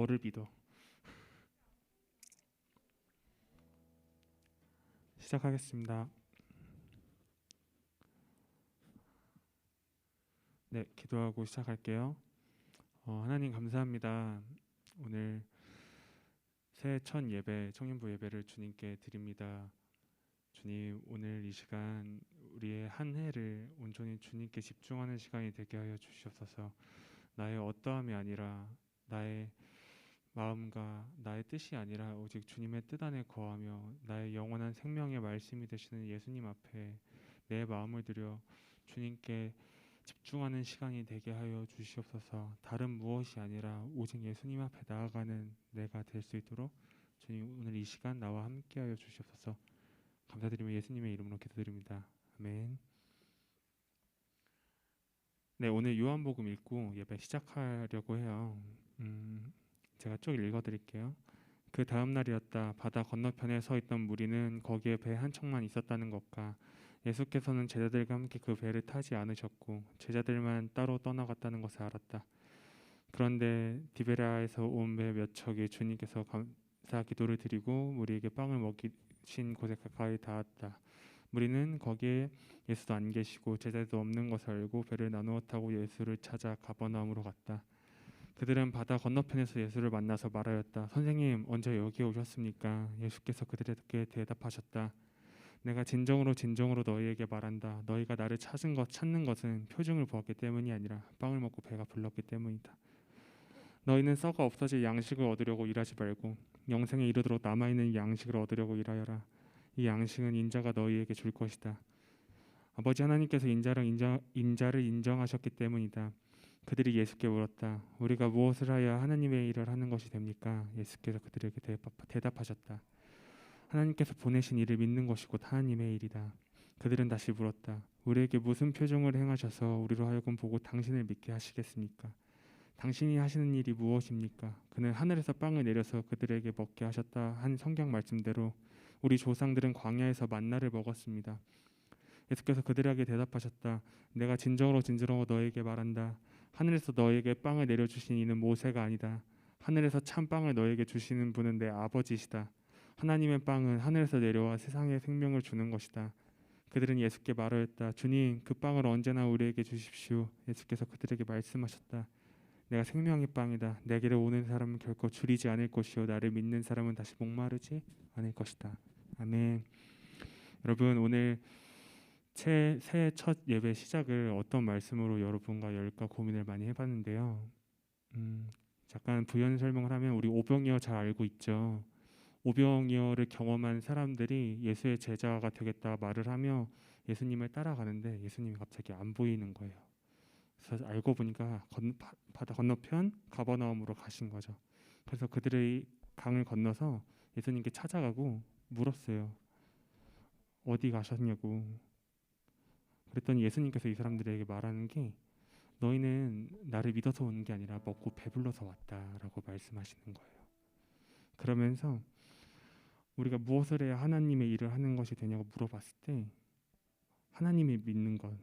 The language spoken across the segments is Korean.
너를 믿어. 시작하겠습니다. 네, 기도하고 시작할게요. 하나님 감사합니다. 오늘 새해 첫 예배, 청년부 예배를 주님께 드립니다. 주님, 오늘 이 시간 우리의 한 해를 온전히 주님께 집중하는 시간이 되게 하여 주시옵소서. 나의 어떠함이 아니라 나의 마음과 나의 뜻이 아니라 오직 주님의 뜻 안에 거하며 나의 영원한 생명의 말씀이 되시는 예수님 앞에 내 마음을 들여 주님께 집중하는 시간이 되게 하여 주시옵소서. 다른 무엇이 아니라 오직 예수님 앞에 나아가는 내가 될 수 있도록 주님 오늘 이 시간 나와 함께 하여 주시옵소서. 감사드리며 예수님의 이름으로 기도드립니다. 아멘. 네, 오늘 요한복음 읽고 예배 시작하려고 해요. 제가 쭉 읽어드릴게요. 그 다음 날이었다. 바다 건너편에 서 있던 무리는 거기에 배 한 척만 있었다는 것과 예수께서는 제자들과 함께 그 배를 타지 않으셨고 제자들만 따로 떠나갔다는 것을 알았다. 그런데 디베랴에서 온 배 몇 척이 주님께서 감사 기도를 드리고 무리에게 빵을 먹이신 곳에 가까이 닿았다. 무리는 거기에 예수도 안 계시고 제자도 없는 것을 알고 배를 나누어 타고 예수를 찾아 가버나움으로 갔다. 그들은 바다 건너편에서 예수를 만나서 말하였다. 선생님, 언제 여기에 오셨습니까? 예수께서 그들에게 대답하셨다. 내가 진정으로 진정으로 너희에게 말한다. 너희가 나를 찾는 것은 표징을 보았기 때문이 아니라 빵을 먹고 배가 불렀기 때문이다. 너희는 썩어 없어질 양식을 얻으려고 일하지 말고 영생에 이르도록 남아있는 양식을 얻으려고 일하여라. 이 양식은 인자가 너희에게 줄 것이다. 아버지 하나님께서 인자를 인정하셨기 때문이다. 그들이 예수께 물었다. 우리가 무엇을 하여 하나님의 일을 하는 것이 됩니까? 예수께서 그들에게 대답하셨다. 하나님께서 보내신 일을 믿는 것이 곧 하나님의 일이다. 그들은 다시 물었다. 우리에게 무슨 표정을 행하셔서 우리로 하여금 보고 당신을 믿게 하시겠습니까? 당신이 하시는 일이 무엇입니까? 그는 하늘에서 빵을 내려서 그들에게 먹게 하셨다 한 성경 말씀대로 우리 조상들은 광야에서 만나를 먹었습니다. 예수께서 그들에게 대답하셨다. 내가 진정으로 진정으로 너에게 말한다. 하늘에서 너에게 빵을 내려주신 이는 모세가 아니다. 하늘에서 참 빵을 너에게 주시는 분은 내 아버지시다. 하나님의 빵은 하늘에서 내려와 세상에 생명을 주는 것이다. 그들은 예수께 말하였다. 주님, 그 빵을 언제나 우리에게 주십시오. 예수께서 그들에게 말씀하셨다. 내가 생명의 빵이다. 내게로 오는 사람은 결코 줄이지 않을 것이요 나를 믿는 사람은 다시 목마르지 않을 것이다. 아멘. 여러분, 오늘 새해 첫 예배 시작을 어떤 말씀으로 여러분과 열까 고민을 많이 해봤는데요. 잠깐 부연 설명을 하면 우리 오병이어 잘 알고 있죠. 오병이어를 경험한 사람들이 예수의 제자가 되겠다 말을 하며 예수님을 따라가는데 예수님이 갑자기 안 보이는 거예요. 그래서 알고 보니까 바다 건너편 가버나움으로 가신 거죠. 그래서 그들의 강을 건너서 예수님께 찾아가고 물었어요. 어디 가셨냐고. 그랬더니 예수님께서 이 사람들에게 말하는 게 너희는 나를 믿어서 오는 게 아니라 먹고 배불러서 왔다라고 말씀하시는 거예요. 그러면서 우리가 무엇을 해야 하나님의 일을 하는 것이 되냐고 물어봤을 때 하나님을 믿는 것,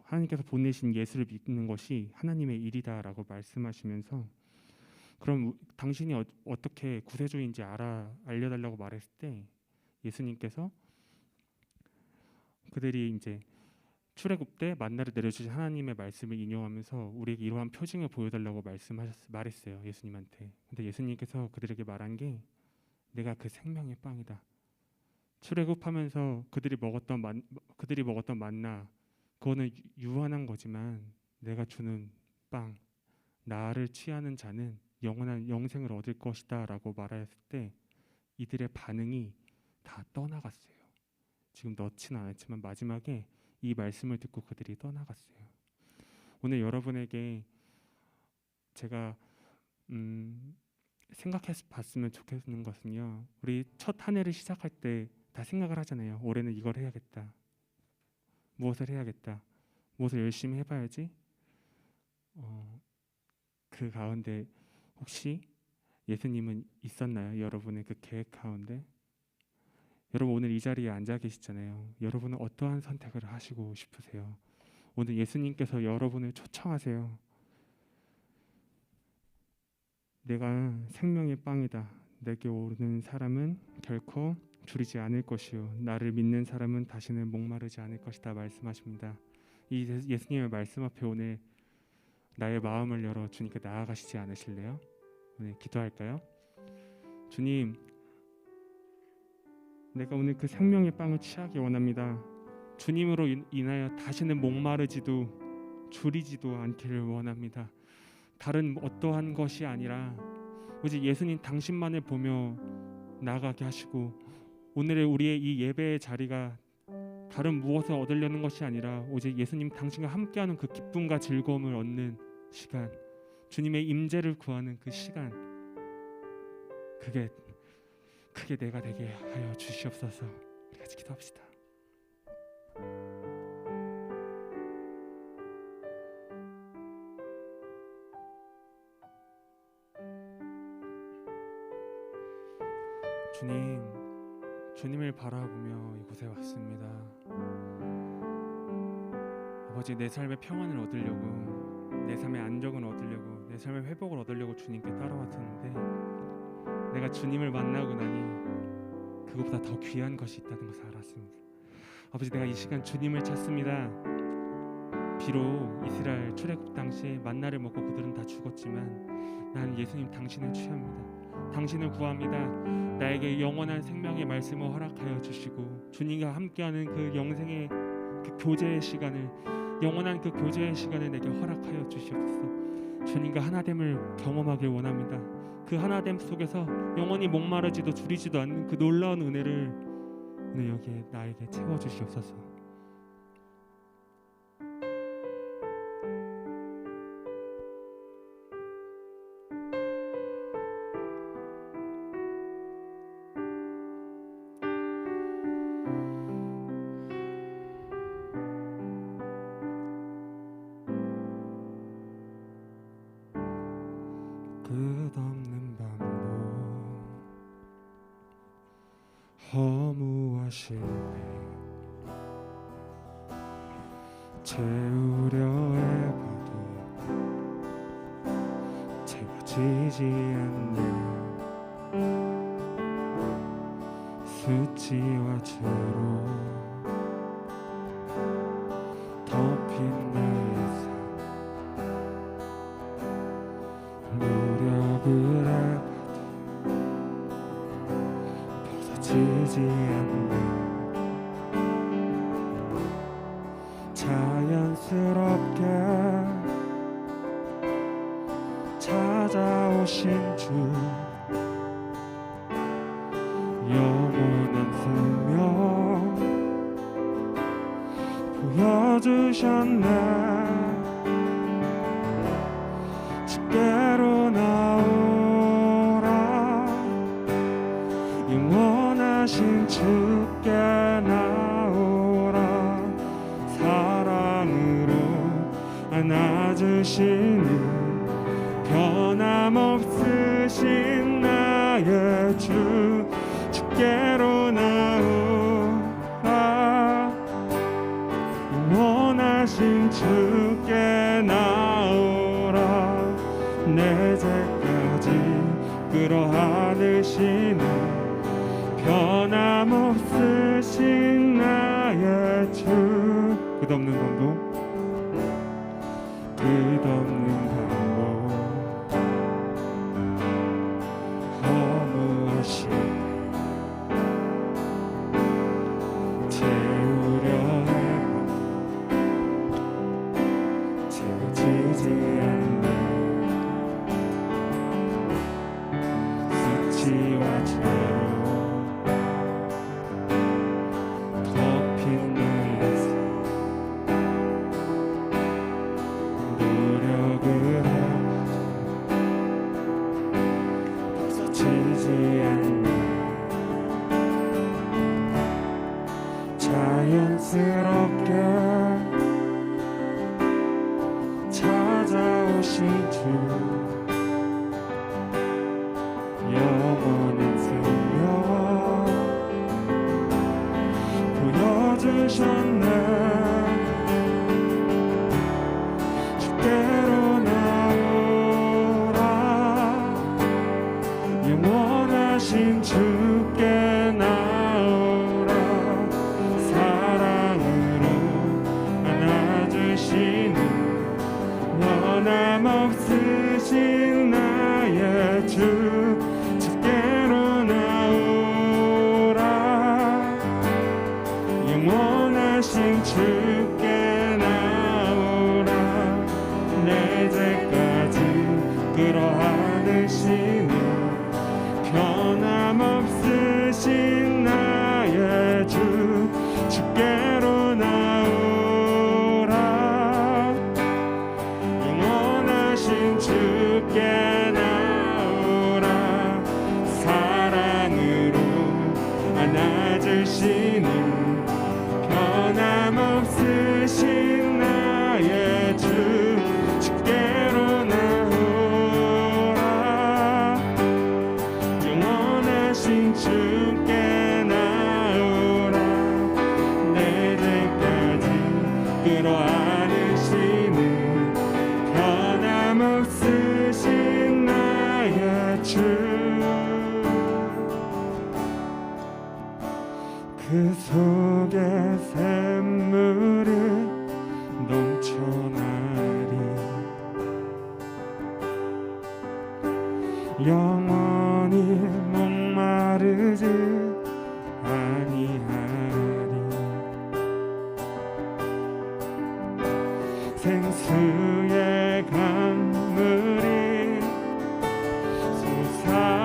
하나님께서 보내신 예수를 믿는 것이 하나님의 일이다라고 말씀하시면서 그럼 당신이 어떻게 구세주인지 알려달라고 말했을 때 예수님께서 그들이 이제 출애굽 때 만나를 내려주신 하나님의 말씀을 인용하면서 우리에게 이러한 표징을 보여달라고 말했어요. 예수님한테. 근데 예수님께서 그들에게 말한 게 내가 그 생명의 빵이다. 출애굽하면서 그들이 먹었던 만나 그거는 유한한 거지만 내가 주는 빵, 나를 취하는 자는 영원한 영생을 얻을 것이다라고 말했을 때 이들의 반응이 다 떠나갔어요. 지금 넣지는 않았지만 마지막에 이 말씀을 듣고 그들이 떠나갔어요. 오늘 여러분에게 제가 생각해 봤으면 좋겠는 것은요. 우리 첫 한 해를 시작할 때 다 생각을 하잖아요. 올해는 이걸 해야겠다. 무엇을 해야겠다. 무엇을 열심히 해봐야지. 그 가운데 혹시 예수님은 있었나요? 여러분의 그 계획 가운데? 여러분 오늘 이 자리에 앉아 계시잖아요. 여러분은 어떠한 선택을 하시고 싶으세요? 오늘 예수님께서 여러분을 초청하세요. 내가 생명의 빵이다. 내게 오는 사람은 결코 줄이지 않을 것이요 나를 믿는 사람은 다시는 목마르지 않을 것이다 말씀하십니다. 이 예수님의 말씀 앞에 오늘 나의 마음을 열어 주님께 나아가시지 않으실래요? 오늘 기도할까요? 주님, 내가 오늘 그 생명의 빵을 취하기 원합니다. 주님으로 인하여 다시는 목마르지도 줄이지도 않기를 원합니다. 다른 어떠한 것이 아니라 오직 예수님 당신만을 보며 나아가게 하시고, 오늘의 우리의 이 예배의 자리가 다른 무엇을 얻으려는 것이 아니라 오직 예수님 당신과 함께하는 그 기쁨과 즐거움을 얻는 시간, 주님의 임재를 구하는 그 시간, 그게 내가 되게 하여 주시옵소서. 같이 기도합시다. 주님을 바라보며 이곳에 왔습니다. 아버지, 내 삶의 평안을 얻으려고, 내 삶의 안정을 얻으려고, 내 삶의 회복을 얻으려고 주님께 따라왔었는데, 내가 주님을 만나고 나니 그것보다 더 귀한 것이 있다는 것을 알았습니다. 아버지, 내가 이 시간 주님을 찾습니다. 비록 이스라엘 출애굽 당시에 만나를 먹고 그들은 다 죽었지만 나는 예수님 당신을 취합니다. 당신을 구합니다. 나에게 영원한 생명의 말씀을 허락하여 주시고, 주님과 함께하는 그 영생의 그 교제의 시간을, 영원한 그 교제의 시간을 내게 허락하여 주시옵소서. 주님과 하나됨을 경험하길 원합니다. 그 하나됨 속에서 영원히 목마르지도 줄이지도 않는 그 놀라운 은혜를 오늘 여기에 나에게 채워주시옵소서. 끝없는 반복, 허무와 실패, 채우려 해봐도 채워지지 않는 수치와 죄로 덮인 나의 삶, 노력을 해봐도 벗어지지 않는 자연스럽게 찾아오신 주, 영원한 생명 보여주셨네. 집게로 나오라, 영원하신 주께 나오라. 사랑으로 안아주시는 변함없으신 나의 주, 주께로 나오라, 영원하신 주께 나오라. 내 죄까지 끌어안으시는 변함없으신 나의 주. 끝없는 반복, 끝없는 반복, 허무하신 채우려 해봐도 채워지지 않는 수치와 죄로 덮인 나의 삶, 노력을 해봐도 벗어지지 않는 자연스럽게 찾아오신 주, 영원한 생명 보여주셨네. 주께로 나오라, 영원하신 주께 나오라. 내 죄까지 끌어안으시는 변함없으신 나의 주, 주께로 나오라. 영원하신 주께 나오라. 사랑으로 안아주시는 변함없으신 나의 주, 주께로 나오라. 영원하신 주께 나오라. 내 죄까지 끌어안으시는 변함없으신 나의 주. 그 속에 샘물이 넘쳐나리. 영원히 목마르지 아니하리. 생수의 강물이 솟아나리.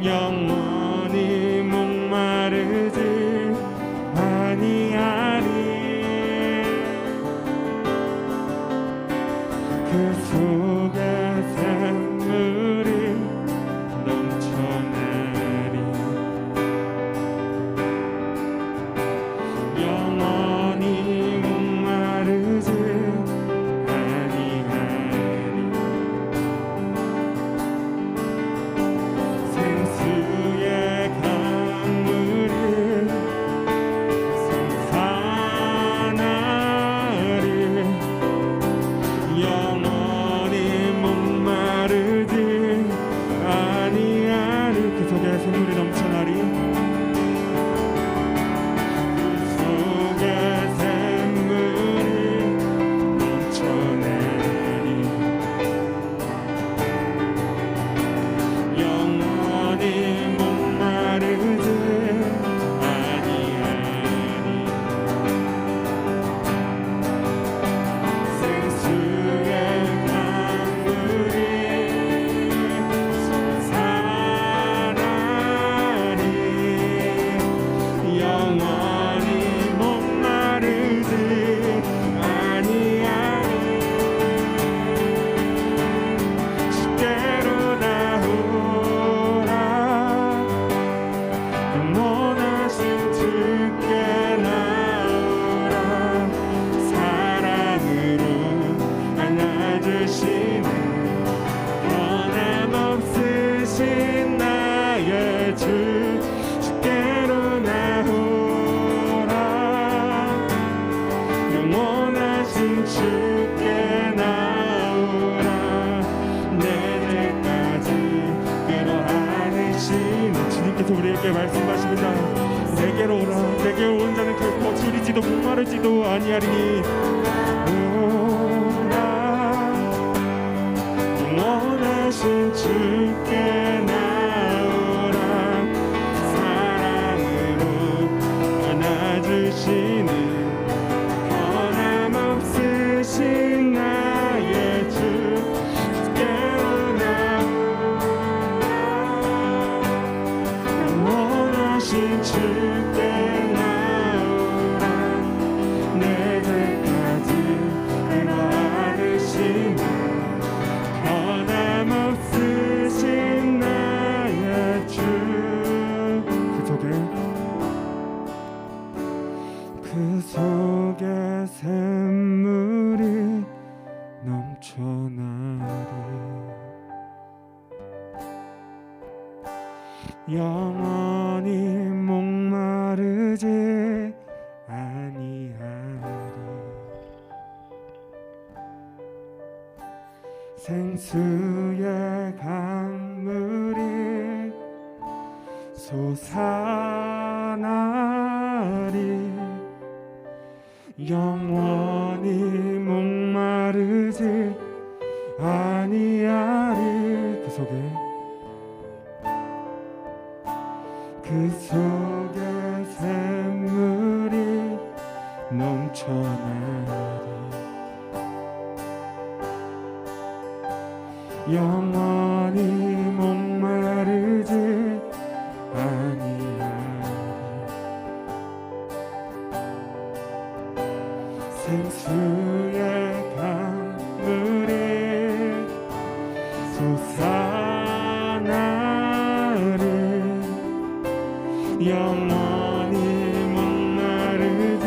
영원히 목마르지 아니하리. 그 속에 샘물이 넘쳐나리. 영원히 목마르지 아니하리. 생수의 강물이 솟아나리. 영원히 목마르지 아니하리. 그 속에 샘물이 넘쳐나리. 그 속에 샘물이 넘쳐나리. 영원히 목마르지 아니하리. 생수의 강물이 솟아나리. 영원히 목마르지 아니하리. 주께로 나오라. 영원하신 주께 나오라. 사랑으로 안아주시는 변함없으신 나의 주, 주께로 나오라. 영원하신 주께 나오라. 내 죄까지 끌어안으시는 주님께서 우리에게 말씀하십니다. 내게로 오라. 내게 온 자는 결코 줄이지도 목마르지도 아니하리니. 오라. 영원하신 주께 나오라. 사랑으로 안아주시는 변함없으신 나의 주, 주께로 나오라. 영원하신 주께 나오라. 내 죄까지 끌어안으시는 변함없으신 나의 주. 그 속에 샘물이 넘쳐나리. 영원히 목마르지 아니하리. 생수의 강물이 솟아나리. 영원히 목마르지 아니하리. 그 그 속에 샘물이 넘쳐나리 영원히 목마르지 아니하리 생수의 강물이 솟아나리 영원히 목마르지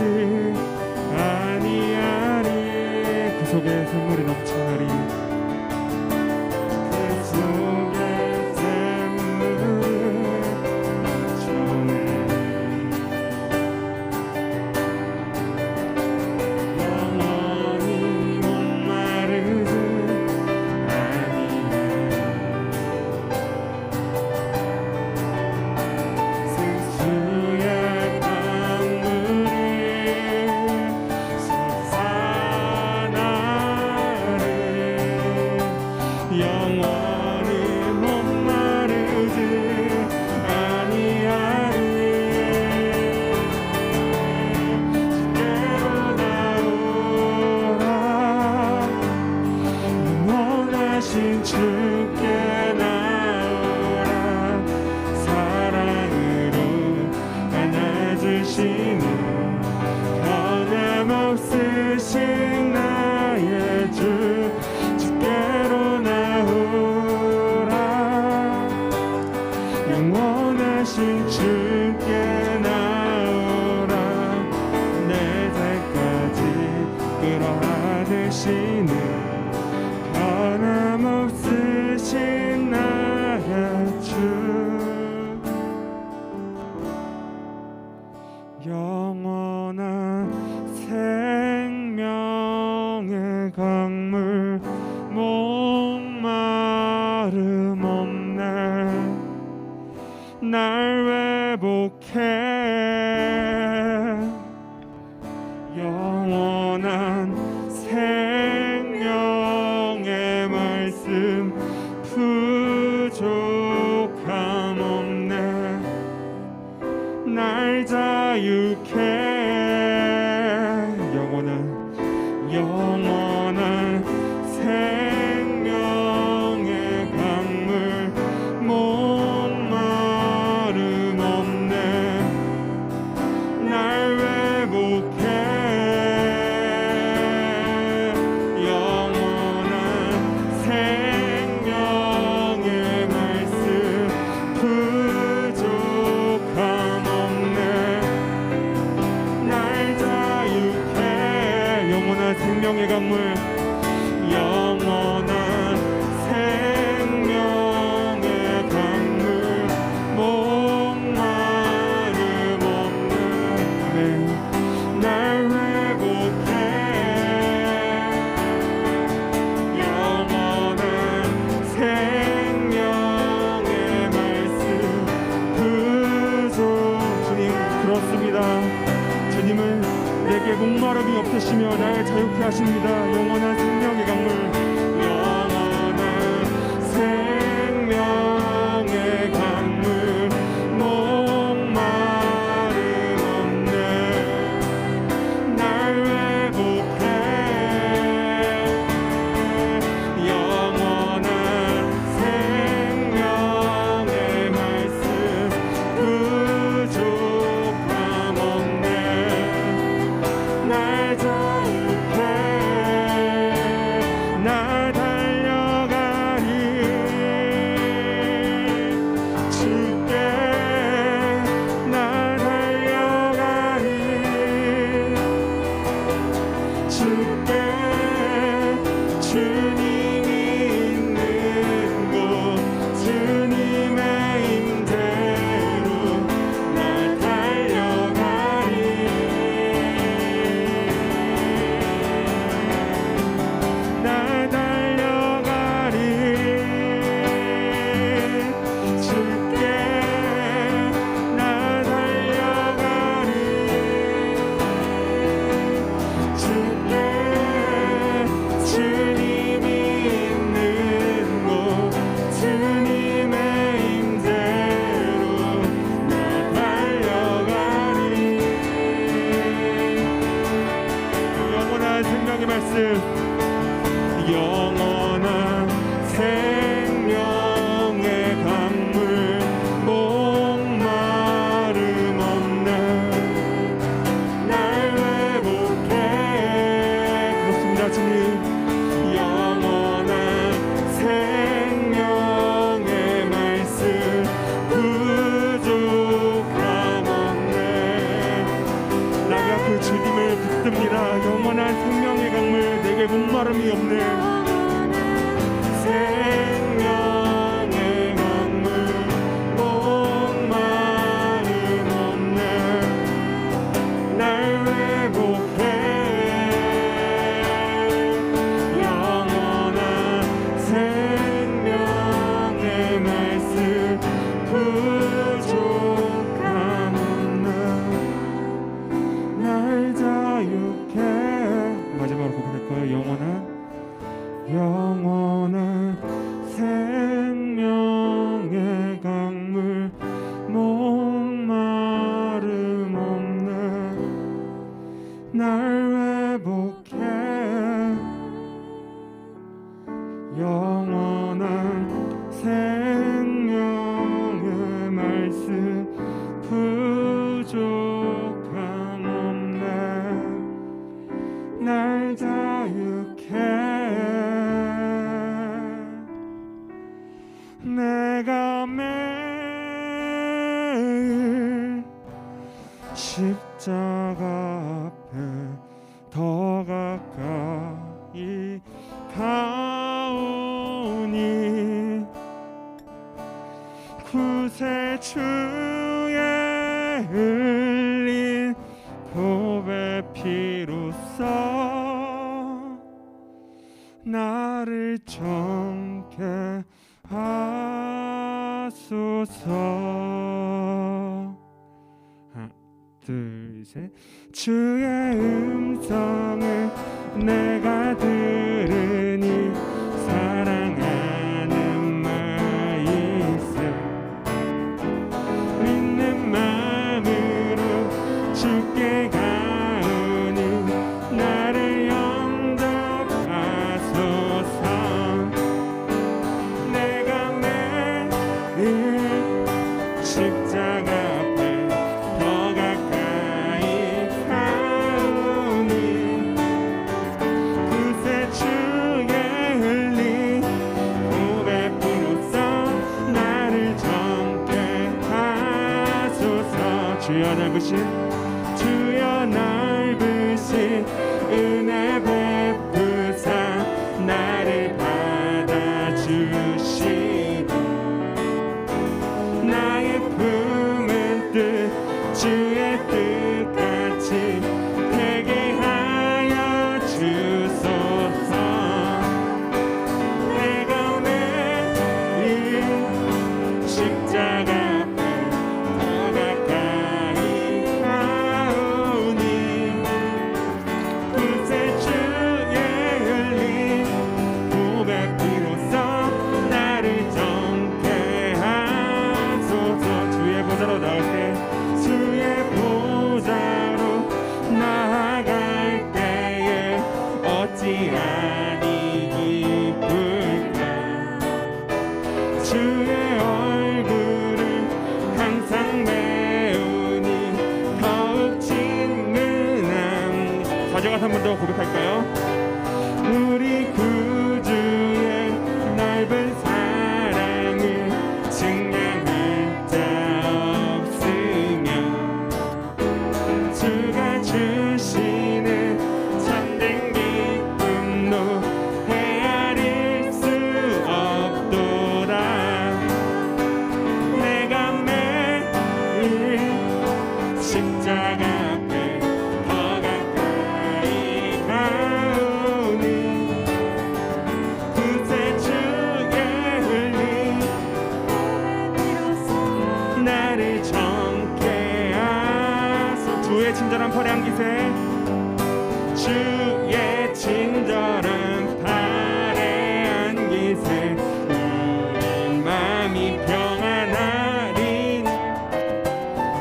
아니하리 그 속에 샘물이 넘쳐나리 그 속에 샘물이 넘쳐나리 영원히 목마르지 아니하리 생수의 강물이 솟아나리 영원히 목마르지 아니하리 주께로 나오라 원하신 주께 나오라 사랑으로 안아주시는 변함없으신 나의 주 주께로 나오라 영원하신 주께 나오라 내 삶까지 끌어안으시는 변함없으신 나의 주 영원한 생명의 강물 목마름 없네 날 회복해 영원한 생명의 말씀 부족함 없네 날 자유케 영원한 생명의 강물 목마름 없네 날 회복해 영원한 생명의 말씀 부족함 없네 날 자유케 영원한 생명의 강물 영원한 생명의 강물 목마름 없는 아멘 날 회복해 영원한 생명의 말씀 부족 주님 그렇습니다 주님은 내게 목마름이 없으시며 나를 자유케 하십니다 영원한 생명의 강물 영원한 생명의 강물 목마름 없네 날 회복해 영원한 생명의 말씀 부족함 없네 날 자유케 날 믿습니다. 영원한 생명의 강물 내게 목마름이 없네. 생명의 강물 목마름 없네. 날 회복해. 영원한 생명의 말씀 부족함 없네. 날 자유케. 마지막으로 고백할 거예요. 영원한 생명의 강물 목마름 없네. 날 회복해. 영원한 생명의 말씀 부족함 없네. 날 자유케. 내가 매일 십자가 앞에 더 가까이 가오니 구세주의 흘린 보배 피로써 나를 정케 하소서. 하나 둘 셋. 주의 음성을 내가 들으니 사랑하는 마이스 믿는 마음으로 주께 가오니 나를 영접하소서. 내가 매일 십자가 앞에 더 가까이 가오니 구세주의 흘린 보배 피로써 나를 정케 하소서. 주여 넓으신 은혜 베푸사 나를 받아주시고 나의 품은 뜻 주의 뜻같이 되게 하여 주소서. 내가 매일 십자가 앞에 더 가까이 가오니 구세주의 흘린 보배 피로써 나를 정케 하소서. 주의 보좌로 나올 때 주의 보좌로 나아갈 때에 어찌 아니 기쁠까. 주의 얼굴을 항상 배우니 더욱 친근함. 가져가서 한 번 더 고백할까요? 우리 구주의 넓은 사랑을 증명할 자 없으며 주가 주시는 참된 기쁨도 헤아릴 수 없도다. 내가 매일 십자가 앞에 더 가까이 가오니 구세주의 흘린 나를 정케 하소. 주의 친절한 팔에 안기세. 주의 친절한 팔에 안기세. 우리 마음이 평안하리.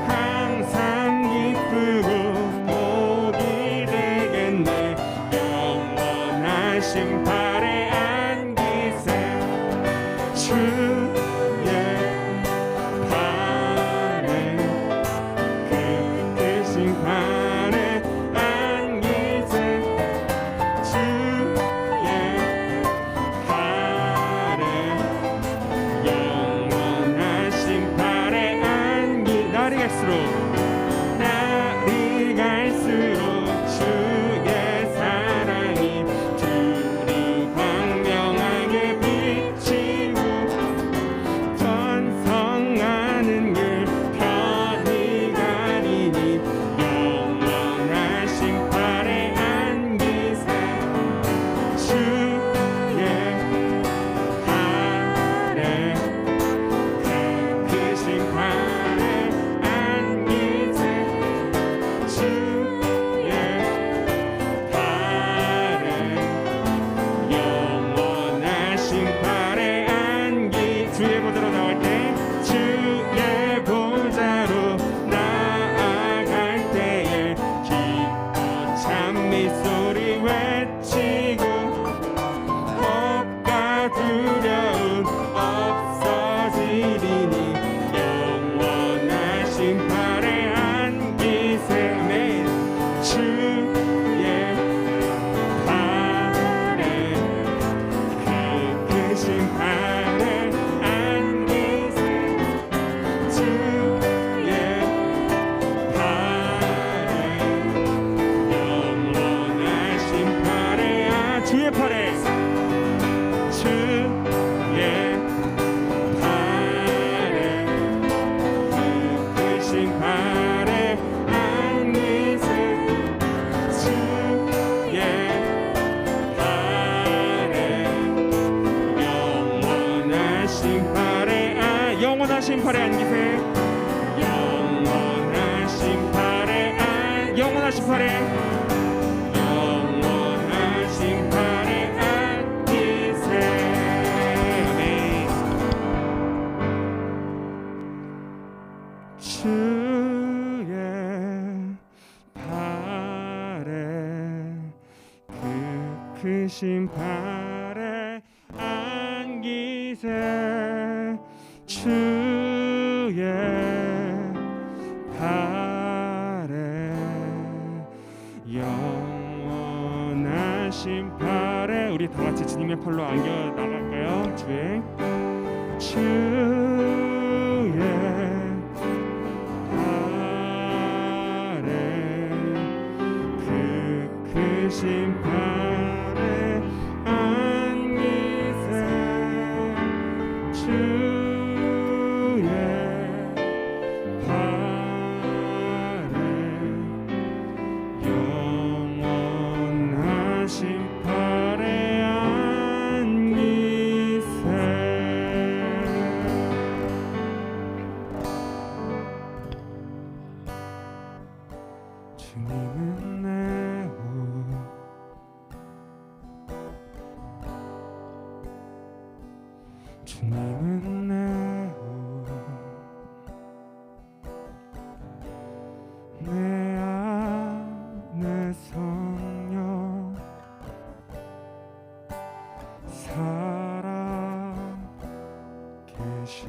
항상 기쁘고 복이 되겠네. 영원하신 팔에 안기세. 주의 팔에 그 대신 팔에 안기세. 주의 팔에 영원하신 팔에 안기. 날이 갈수록 주 주의 팔에 영원하신 팔에 주의 팔에 영원하신 팔에 안기세 영원하신 팔에 영원하신 팔에 영원하신 팔에 안기세 아멘. 주의 팔에 그 크신 팔에 안기세 주의 팔에 영원하신 팔에 우리 다 같이 주님의 팔로 안겨 나갈까요? 주의 팔에 그 크신 팔에 안기세 주님은 내 옷 주님은 내 옷 내 안에 성령 살아 계셔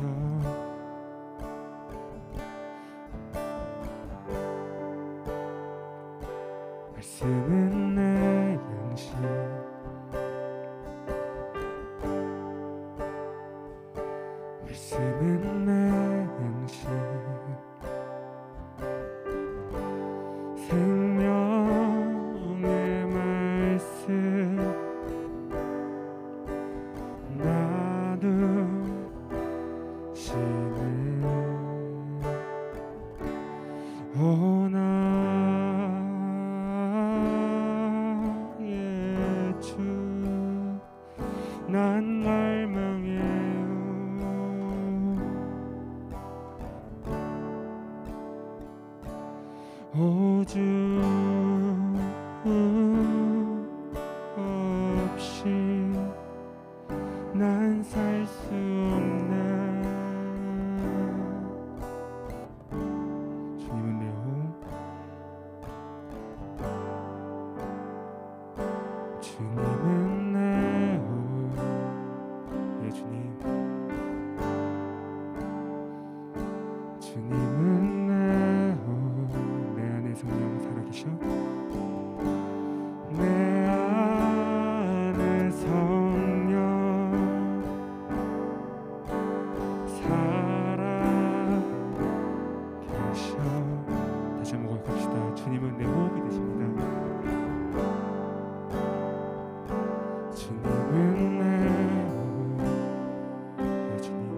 말씀은 내 양식 말씀은 내 양식 생명의 말씀 나누시네 오 나의 주 난 갈망해요 오 주 없이 난 살 수 없네 주님은 내 호흡 주님은 내 호흡 예 주님 주님은 내 호흡 내 안에 성령 살아계셔 내 안에 성령 살아계셔 다시 한번 고백합시다 주님은 내 호흡이 되십니다 주님은 내 호흡 예 주님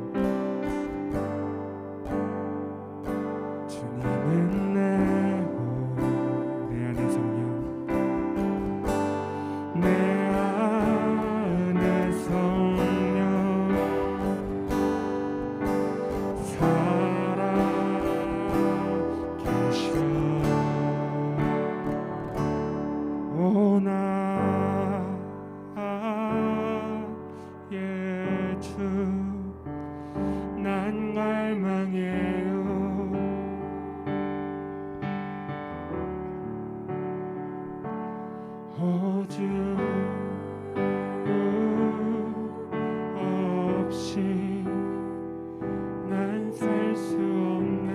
주님은 내 호흡 내 안에 성령 내 안에 성령 살아계셔 오 나의 주 난 갈망해요 오 주 없이 난 살 수 없네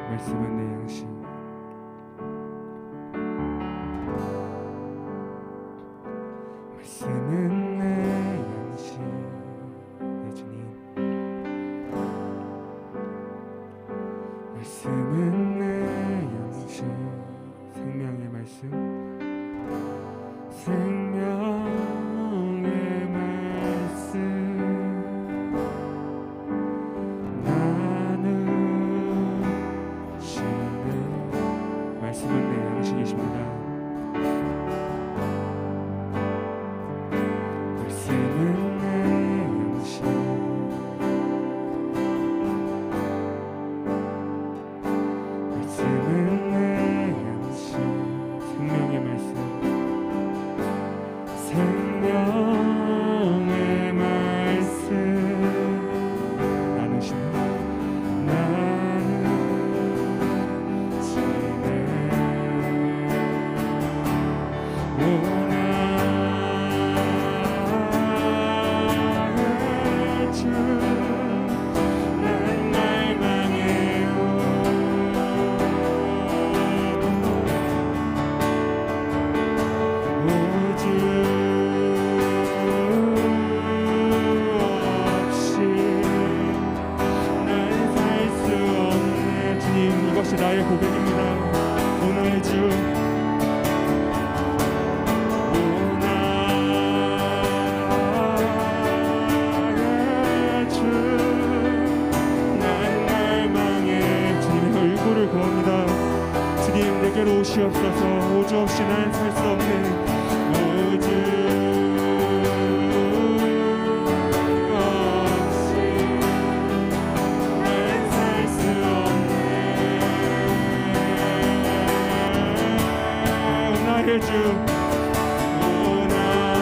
말씀은 내 양식 말씀은 내 양식 내 주님 말씀은 내 양식, 생명의 말씀, 생명의 말씀. 나누시는 말씀은 내 양식이십니다. 말씀은 내 양식, 말씀은 내 양식, 생명의 말씀, 생명의 말씀. 나누시는 나의 고백입니다. 오 나의 주, 오 나의 주, 난 날망해. 주님의 얼굴을 구합니다. 주님 내게로 오시옵소서. 오주 없이 난 살 수 없네. 오주 나의 주, 오 나의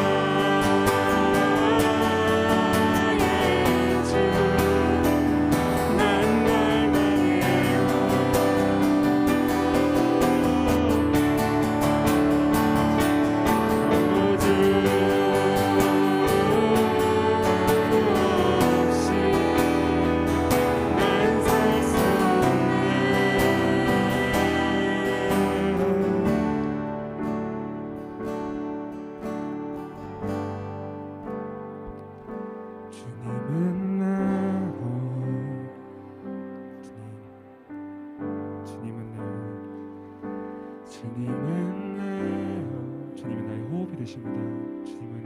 주, 난 날망해. 오주 없이 난 살 수 주님은 나의 호흡이 되십니다. 주님은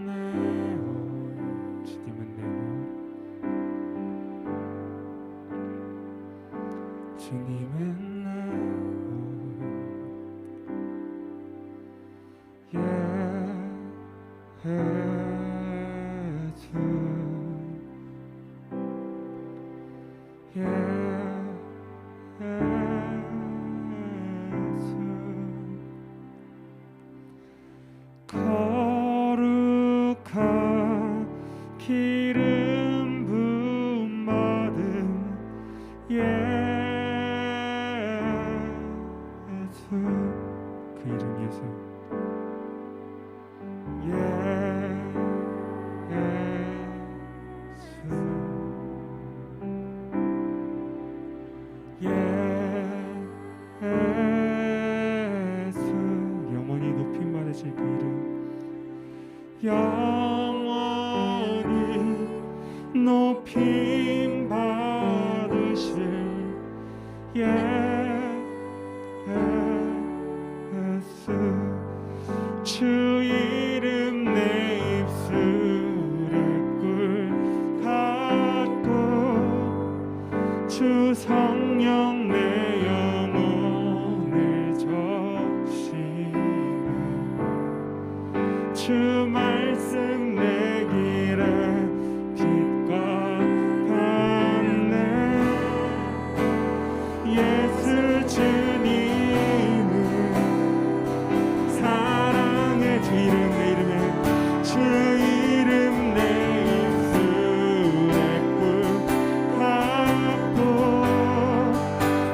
내 호흡, 주님은 내 호흡, 주님은 내 호흡, 주님은 내 호흡. 거룩한 기름 부음 받은 예수, 그 이름 예수, 예수, 영원히 높임 받으실 그 이름, 영원히 높임 받으실 예수, 주 이름 내 입술에 꿀 같고 주 성령 내 영혼을 적시네. 주 말씀 내 길에 빛과 같네. 예수 주님은 사랑의 주 이름 내 이름에, 주 이름 내 입술에 꿀 같고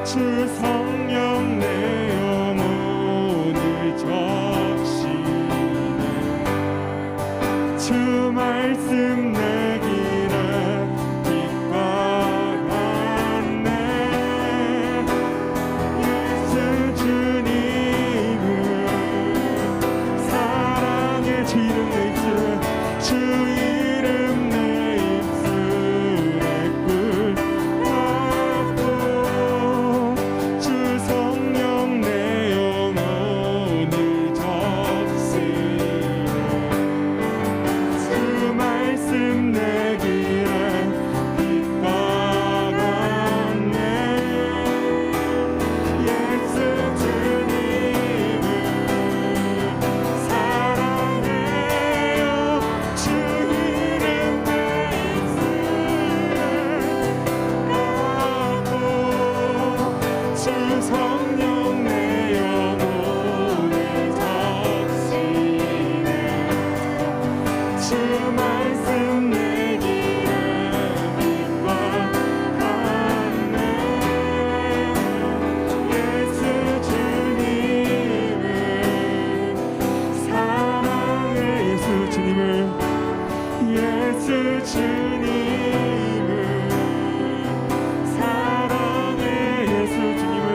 주 성령 내 영혼을 적시네. 주 말씀 내 길에 빛과 같네. 예수 주님은 사랑의 주 이름 내 입술에, 주 이름 내 입술에 말씀 내기를 기뻐하네. 예수 주님을 사랑해. 예수 주님을 예수 주님을 사랑해. 예수 주님을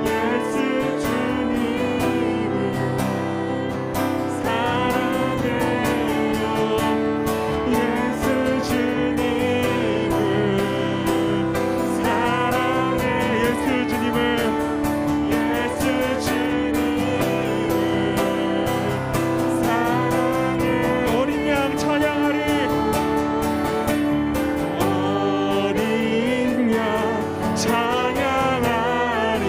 예수 주님을 사랑해요. 예수 주님을 사랑해. 예수 주님을 예수 주님을 사랑해. 어린 양 찬양하리. 어린 양 찬양하리.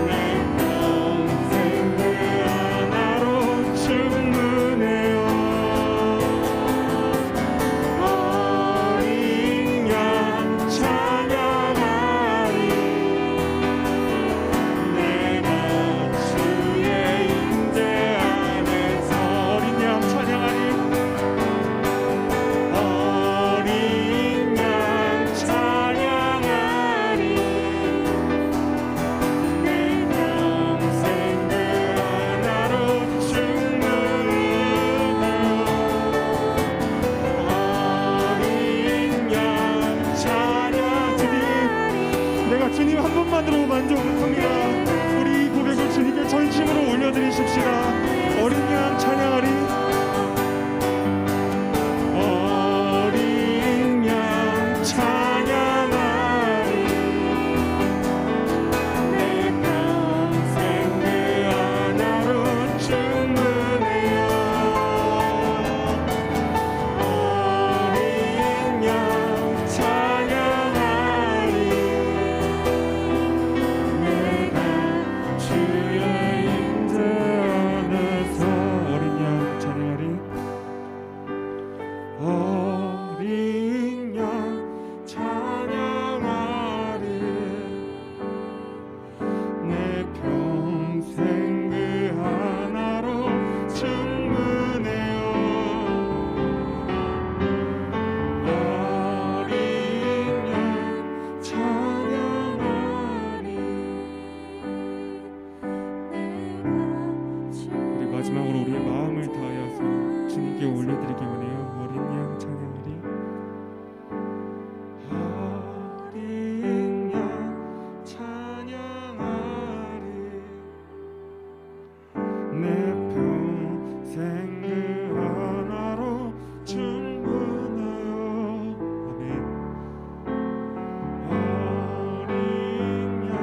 내 평생 그 하나로 충분해요. 어린 양 찬양하리. 내가 주의 임재 안에서 어린 양 찬양하리. 어린 양 찬양하리. 내 평생 그 하나로 충분해요. 어린 양 찬양. 주님, 내가 주님 한 분만으로 만족합니다. 우리 이 고백을 주님께 전심으로 올려드리십시다. 어린 양 찬양하리. 어린 양 찬양하리. 내 평생 그 하나로 충분해요. 어린 양 찬양하리. 내가 주의 임재 안에서 어린 양 찬양하리. 어린 양 찬양하리. 내 평생 그 하나로 충분해요. 어린 양 찬양하리. 우리 마지막으로 우리의 마음을 다하여서 주님께 올려드리기 원해요. 어린 양 찬양하리. 어린 양 찬양하리. 내 평생 그 하나로 충분해요. 아멘. 어린 양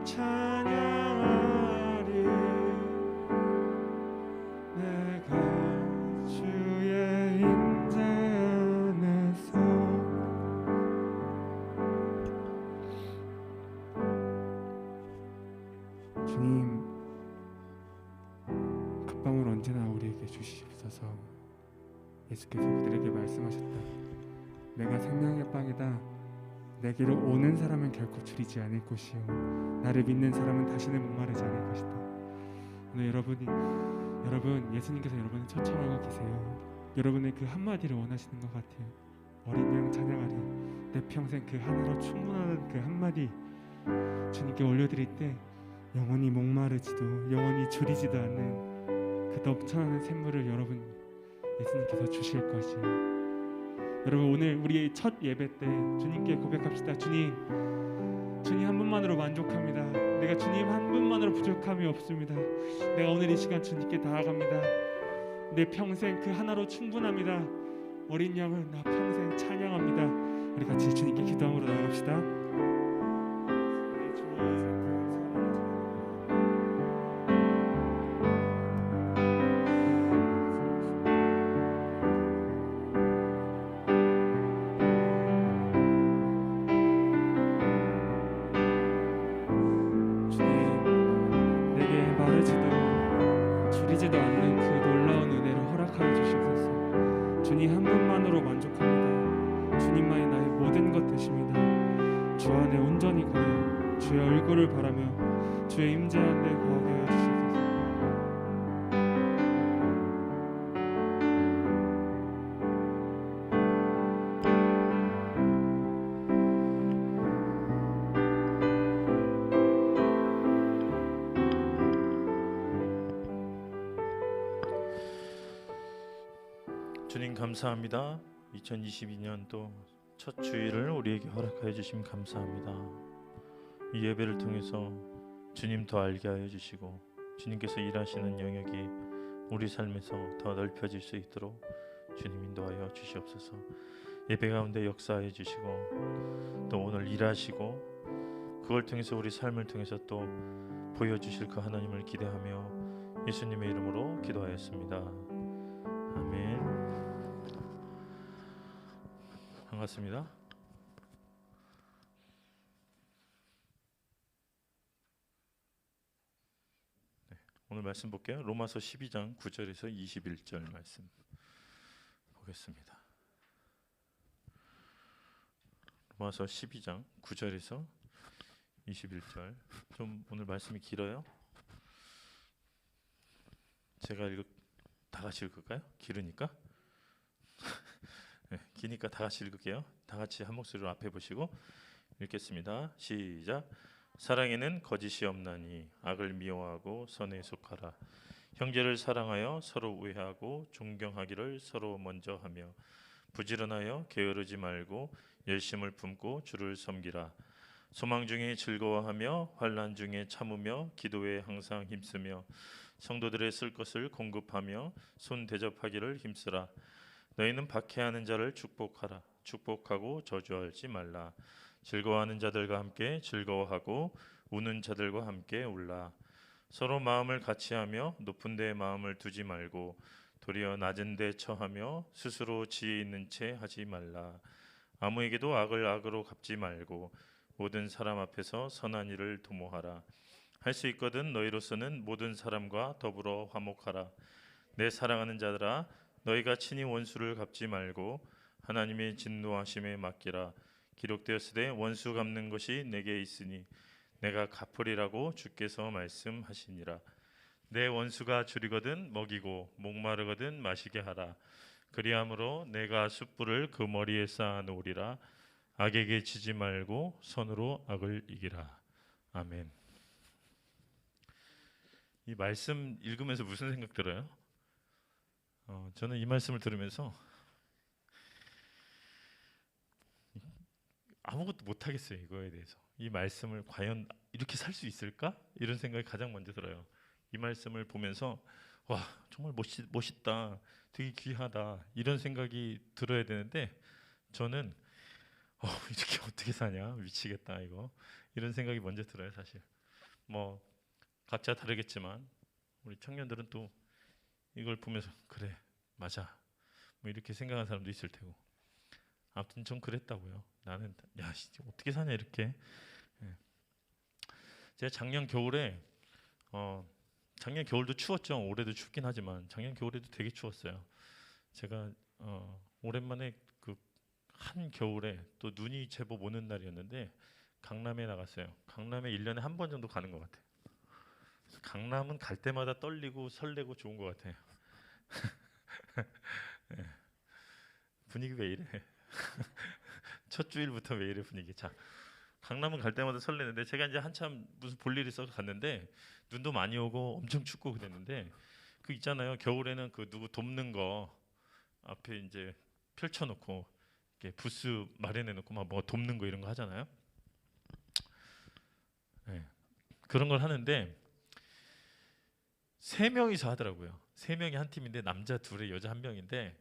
찬양하리. 내가 주의 임재 안에서 주님, 그 빵을 언제나 우리에게 주시옵소서. 예수께서 그들에게 말씀하셨다. 내가 생명의 빵이다. 내게로 오는 사람은 결코 줄이지 않을 것이요 나를 믿는 사람은 다시는 목마르지 않을 것이다. 오늘 여러분 예수님께서 여러분을 초청하고 계세요. 여러분의 그 한마디를 원하시는 것 같아요. 어린 양 찬양하리. 내 평생 그 하나로 충분하는 그 한마디 주님께 올려드릴 때 영원히 목마르지도 영원히 줄이지도 않는 그 넘쳐나는 샘물을 여러분 예수님께서 주실 것이에요. 여러분, 오늘 우리의 첫 예배 때 주님께 고백합시다. 주님 한 분만으로 만족합니다. 내가 주님 한 분만으로 부족함이 없습니다. 내가 오늘 이 시간 주님께 나아갑니다. 내 평생 그 하나로 충분합니다. 어린 양을 나 평생 찬양합니다. 우리 같이 주님께 기도함으로 나아갑시다. 줄이지도 않는 그 놀라운 은혜를 허락하여 주시옵소서. 주님 한 분만으로 만족합니다. 주님만이 나의 모든 것 되십니다. 주 안에 온전히 거하여 주의 얼굴을 바라며 주의 임재 안에 거하게 하여 주시옵소서. 주님 감사합니다. 2022년 또 첫 주일을 우리에게 허락하여 주심 감사합니다. 이 예배를 통해서 주님 더 알게 하여 주시고 주님께서 일하시는 영역이 우리 삶에서 더 넓혀질 수 있도록 주님 인도하여 주시옵소서. 예배 가운데 역사해 주시고 또 오늘 일하시고 그걸 통해서 우리 삶을 통해서 또 보여주실 그 하나님을 기대하며 예수님의 이름으로 기도하였습니다. 아멘. 반갑습니다. 오늘 말씀 볼게요. 로마서 12장 9절에서 21절 말씀 보겠습니다. 로마서 12장 9절에서 21절. 좀 오늘 말씀이 길어요. 제가 다 같이 읽을까요? 길으니까. 네, 기니까 다 같이 읽을게요. 다 같이 한 목소리로 앞에 보시고 읽겠습니다. 시작. 사랑에는 거짓이 없나니 악을 미워하고 선에 속하라. 형제를 사랑하여 서로 우애하고 존경하기를 서로 먼저 하며 부지런하여 게으르지 말고 열심을 품고 주를 섬기라. 소망 중에 즐거워하며 환난 중에 참으며 기도에 항상 힘쓰며 성도들의 쓸 것을 공급하며 손 대접하기를 힘쓰라. 너희는 박해하는 자를 축복하라. 축복하고 저주하지 말라. 즐거워하는 자들과 함께 즐거워하고 우는 자들과 함께 울라. 서로 마음을 같이하며 높은 데에 마음을 두지 말고 도리어 낮은 데 처하며 스스로 지혜 있는 채 하지 말라. 아무에게도 악을 악으로 갚지 말고 모든 사람 앞에서 선한 일을 도모하라. 할 수 있거든 너희로서는 모든 사람과 더불어 화목하라. 내 사랑하는 자들아, 너희가 친히 원수를 갚지 말고 하나님의 진노하심에 맡기라. 기록되었으되 원수 갚는 것이 내게 있으니 내가 갚으리라고 주께서 말씀하시니라. 내 원수가 줄이거든 먹이고 목마르거든 마시게 하라. 그리함으로 내가 숯불을 그 머리에 쌓아 놓으리라. 악에게 지지 말고 선으로 악을 이기라. 아멘. 이 말씀 읽으면서 무슨 생각 들어요? 저는 이 말씀을 들으면서 아무것도 못 하겠어요. 이거에 대해서. 이 말씀을 과연 이렇게 살 수 있을까? 이런 생각이 가장 먼저 들어요. 이 말씀을 보면서 와, 정말 멋있다. 되게 귀하다. 이런 생각이 들어야 되는데 저는 이렇게 어떻게 사냐? 미치겠다 이거. 이런 생각이 먼저 들어요, 사실. 뭐 각자 다르겠지만 우리 청년들은 또 이걸 보면서 그래, 맞아. 뭐 이렇게 생각하는 사람도 있을 테고. 아무튼 좀 그랬다고요. 나는 야, 어떻게 사냐 이렇게. 예. 제가 작년 겨울에 작년 겨울도 추웠죠. 올해도 춥긴 하지만 작년 겨울에도 되게 추웠어요. 제가 오랜만에 그 한 겨울에 또 눈이 제법 오는 날이었는데 강남에 나갔어요. 강남에 1년에 한 번 정도 가는 것 같아요. 강남은 갈 때마다 떨리고 설레고 좋은 것 같아요. 네. 분위기 왜 이래? 첫 주일부터 왜 이래 분위기? 자, 강남은 갈 때마다 설레는데 제가 이제 한참 무슨 볼일 있어서 갔는데 눈도 많이 오고 엄청 춥고 그랬는데 그 있잖아요. 겨울에는 그 누구 돕는 거 앞에 이제 펼쳐놓고 이렇게 부스 마련해놓고 막 뭐 돕는 거 이런 거 하잖아요. 네. 그런 걸 하는데 3명이서 하더라고요. 3명이 한 팀인데 남자 2에 여자 1명인데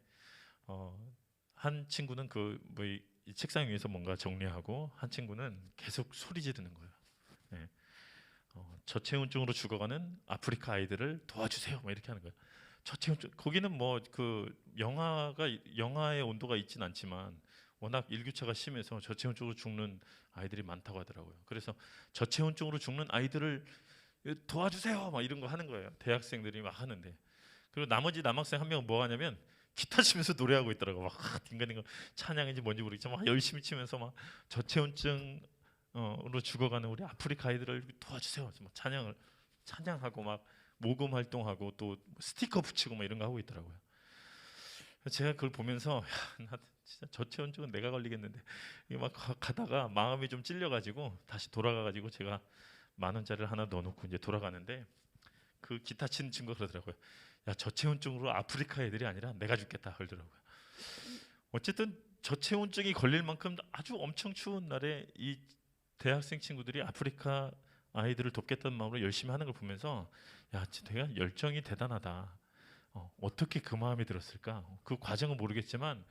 한 친구는 이 책상 위에서 뭔가 정리하고 한 친구는 계속 소리 지르는 거예요. 네. 저체온증으로 죽어가는 아프리카 아이들을 도와주세요. 뭐 이렇게 하는 거예요. 저체온증 거기는 뭐 그 영하의 온도가 있진 않지만 워낙 일교차가 심해서 저체온증으로 죽는 아이들이 많다고 하더라고요. 그래서 저체온증으로 죽는 아이들을 도와주세요. 막 이런 거 하는 거예요. 대학생들이 막 하는데 그리고 나머지 남학생 한 명은 뭐 하냐면 기타 치면서 노래하고 있더라고. 막 딩가딩가 찬양인지 뭔지 모르겠지만 막 열심히 치면서 막 저체온증으로 죽어가는 우리 아프리카 아이들을 도와주세요. 막 찬양하고 막 모금 활동하고 또 스티커 붙이고 막 이런 거 하고 있더라고요. 제가 그걸 보면서 야, 나 진짜 저체온증은 내가 걸리겠는데 이게 막 가다가 마음이 좀 찔려가지고 다시 돌아가가지고 제가 10,000원짜리를 하나 넣어놓고 이제 돌아가는데 그 기타 치는 친구가 그러더라고요. 야, 저체온증으로 아프리카 애들이 아니라 내가 죽겠다 그러더라고요. 어쨌든 저체온증이 걸릴 만큼 아주 엄청 추운 날에 이 대학생 친구들이 아프리카 아이들을 돕겠다는 마음으로 열심히 하는 걸 보면서 야, 진짜 내가 열정이 대단하다. 어떻게 그 마음이 들었을까? 그 과정은 모르겠지만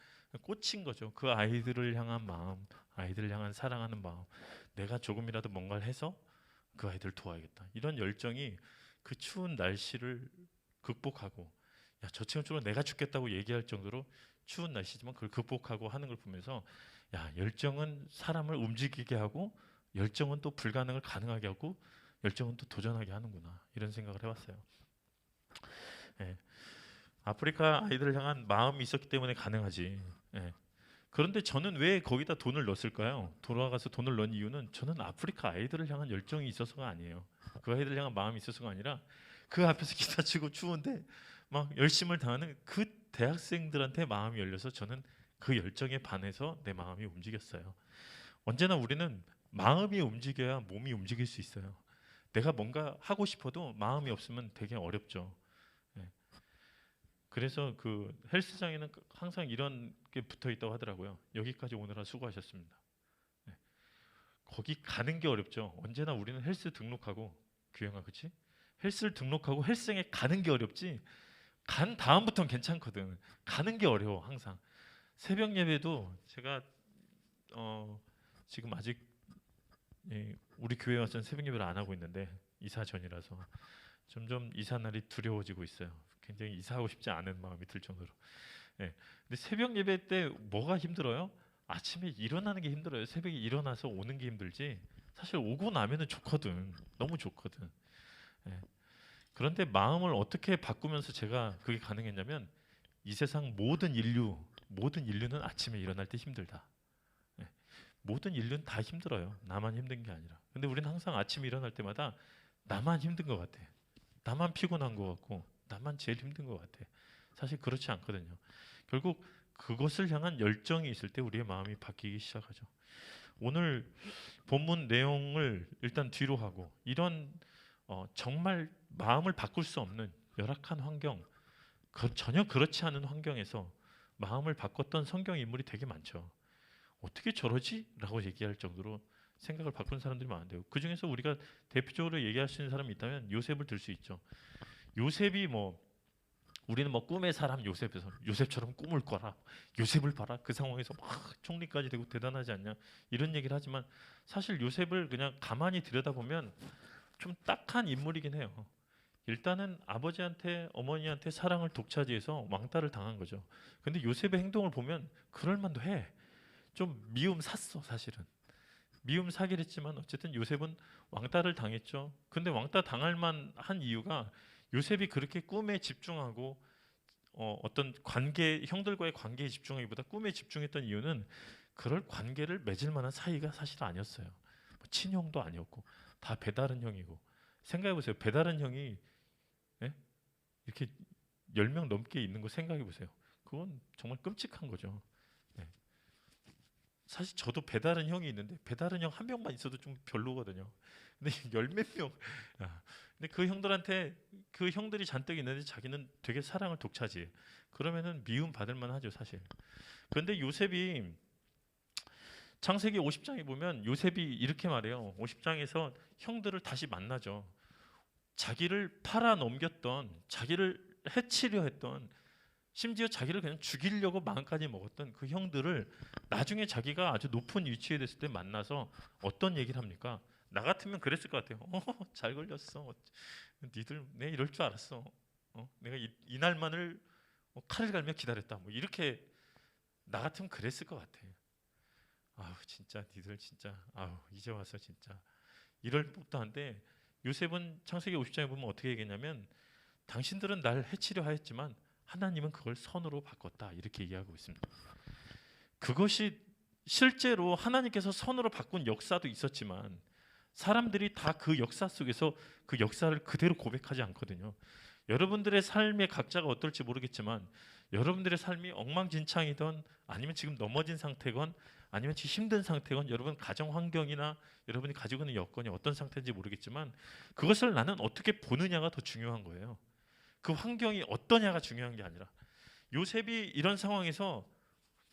꽂힌 거죠. 그 아이들을 향한 마음, 아이들을 향한 사랑하는 마음. 내가 조금이라도 뭔가를 해서 그 아이들을 도와야겠다. 이런 열정이 그 추운 날씨를 극복하고 야, 저체온증으로 내가 죽겠다고 얘기할 정도로 추운 날씨지만 그걸 극복하고 하는 걸 보면서 야, 열정은 사람을 움직이게 하고 열정은 또 불가능을 가능하게 하고 열정은 또 도전하게 하는구나. 이런 생각을 해봤어요. 예. 아프리카 아이들을 향한 마음이 있었기 때문에 가능하지. 예. 그런데 저는 왜 거기다 돈을 넣었을까요? 돌아가서 돈을 넣은 이유는 저는 아프리카 아이들을 향한 열정이 있어서가 아니에요. 그 아이들을 향한 마음이 있어서가 아니라 그 앞에서 기타 치고 추운데 막 열심을 다하는 그 대학생들한테 마음이 열려서 저는 그 열정에 반해서 내 마음이 움직였어요. 언제나 우리는 마음이 움직여야 몸이 움직일 수 있어요. 내가 뭔가 하고 싶어도 마음이 없으면 되게 어렵죠. 예. 그래서 그 헬스장에는 항상 이런 게 붙어 있다고 하더라고요. 여기까지 오느라 수고하셨습니다. 네. 거기 가는 게 어렵죠. 언제나 우리는 헬스 등록하고 규영아, 그치? 헬스를 등록하고 헬스장에 가는 게 어렵지. 간 다음부터는 괜찮거든. 가는 게 어려워 항상. 새벽 예배도 제가 지금 아직 우리 교회 와서는 새벽 예배를 안 하고 있는데 이사 전이라서 점점 이사 날이 두려워지고 있어요. 굉장히 이사하고 싶지 않은 마음이 들 정도로. 예. 근데 새벽 예배 때 뭐가 힘들어요? 아침에 일어나는 게 힘들어요. 새벽에 일어나서 오는 게 힘들지. 사실 오고 나면은 좋거든. 너무 좋거든. 예. 그런데 마음을 어떻게 바꾸면서 제가 그게 가능했냐면 이 세상 모든 인류는 아침에 일어날 때 힘들다. 예. 모든 인류는 다 힘들어요. 나만 힘든 게 아니라. 근데 우리는 항상 아침에 일어날 때마다 나만 힘든 것 같아. 나만 피곤한 것 같고 나만 제일 힘든 것 같아. 사실 그렇지 않거든요. 결국 그것을 향한 열정이 있을 때 우리의 마음이 바뀌기 시작하죠. 오늘 본문 내용을 일단 뒤로 하고 이런 정말 마음을 바꿀 수 없는 열악한 환경, 전혀 그렇지 않은 환경에서 마음을 바꿨던 성경 인물이 되게 많죠. 어떻게 저러지? 라고 얘기할 정도로 생각을 바꾼 사람들이 많은데요. 그 중에서 우리가 대표적으로 얘기할 수 있는 사람이 있다면 요셉을 들 수 있죠. 요셉이 우리는 꿈의 사람 요셉처럼 꿈을 꿔라. 요셉을 봐라. 그 상황에서 막 총리까지 되고 대단하지 않냐. 이런 얘기를 하지만 사실 요셉을 그냥 가만히 들여다보면 좀 딱한 인물이긴 해요. 일단은 아버지한테 어머니한테 사랑을 독차지해서 왕따를 당한 거죠. 근데 요셉의 행동을 보면 그럴 만도 해. 좀 미움 샀어, 사실은. 미움 사긴 했지만 어쨌든 요셉은 왕따를 당했죠. 근데 왕따 당할 만한 이유가 요셉이 그렇게 꿈에 집중하고 어떤 형들과의 관계에 집중하기보다 꿈에 집중했던 이유는 그럴 관계를 맺을 만한 사이가 사실 아니었어요. 친형도 아니었고 다 배다른 형이고. 생각해 보세요. 배다른 형이 예? 이렇게 10명 넘게 있는 거 생각해 보세요. 그건 정말 끔찍한 거죠. 예. 사실 저도 배다른 형이 있는데 배다른 형 한 명만 있어도 좀 별로거든요. 근데 열 몇 명. 야, 근데 그 형들한테 그 형들이 잔뜩 있는데 자기는 되게 사랑을 독차지해. 그러면은 미움 받을 만하죠, 사실. 그런데 요셉이 창세기 50장에 보면 요셉이 이렇게 말해요. 50장에서 형들을 다시 만나죠. 자기를 팔아 넘겼던, 자기를 해치려 했던, 심지어 자기를 그냥 죽이려고 마음까지 먹었던 그 형들을 나중에 자기가 아주 높은 위치에 됐을 때 만나서 어떤 얘기를 합니까? 나 같으면 그랬을 것 같아요. 잘 걸렸어. 니들 내 이럴 줄 알았어. 내가 이 날만을 칼을 갈며 기다렸다. 이렇게 나 같으면 그랬을 것 같아. 아우 진짜 니들 진짜 아우 이제 와서 진짜 이럴 법도 한데 요셉은 창세기 50장에 보면 어떻게 얘기했냐면 당신들은 날 해치려 하였지만 하나님은 그걸 선으로 바꿨다 이렇게 얘기하고 있습니다. 그것이 실제로 하나님께서 선으로 바꾼 역사도 있었지만 사람들이 다 그 역사 속에서 그 역사를 그대로 고백하지 않거든요. 여러분들의 삶의 각자가 어떨지 모르겠지만 여러분들의 삶이 엉망진창이던 아니면 지금 넘어진 상태건 아니면 지금 힘든 상태건 여러분 가정 환경이나 여러분이 가지고 있는 여건이 어떤 상태인지 모르겠지만 그것을 나는 어떻게 보느냐가 더 중요한 거예요. 그 환경이 어떠냐가 중요한 게 아니라 요셉이 이런 상황에서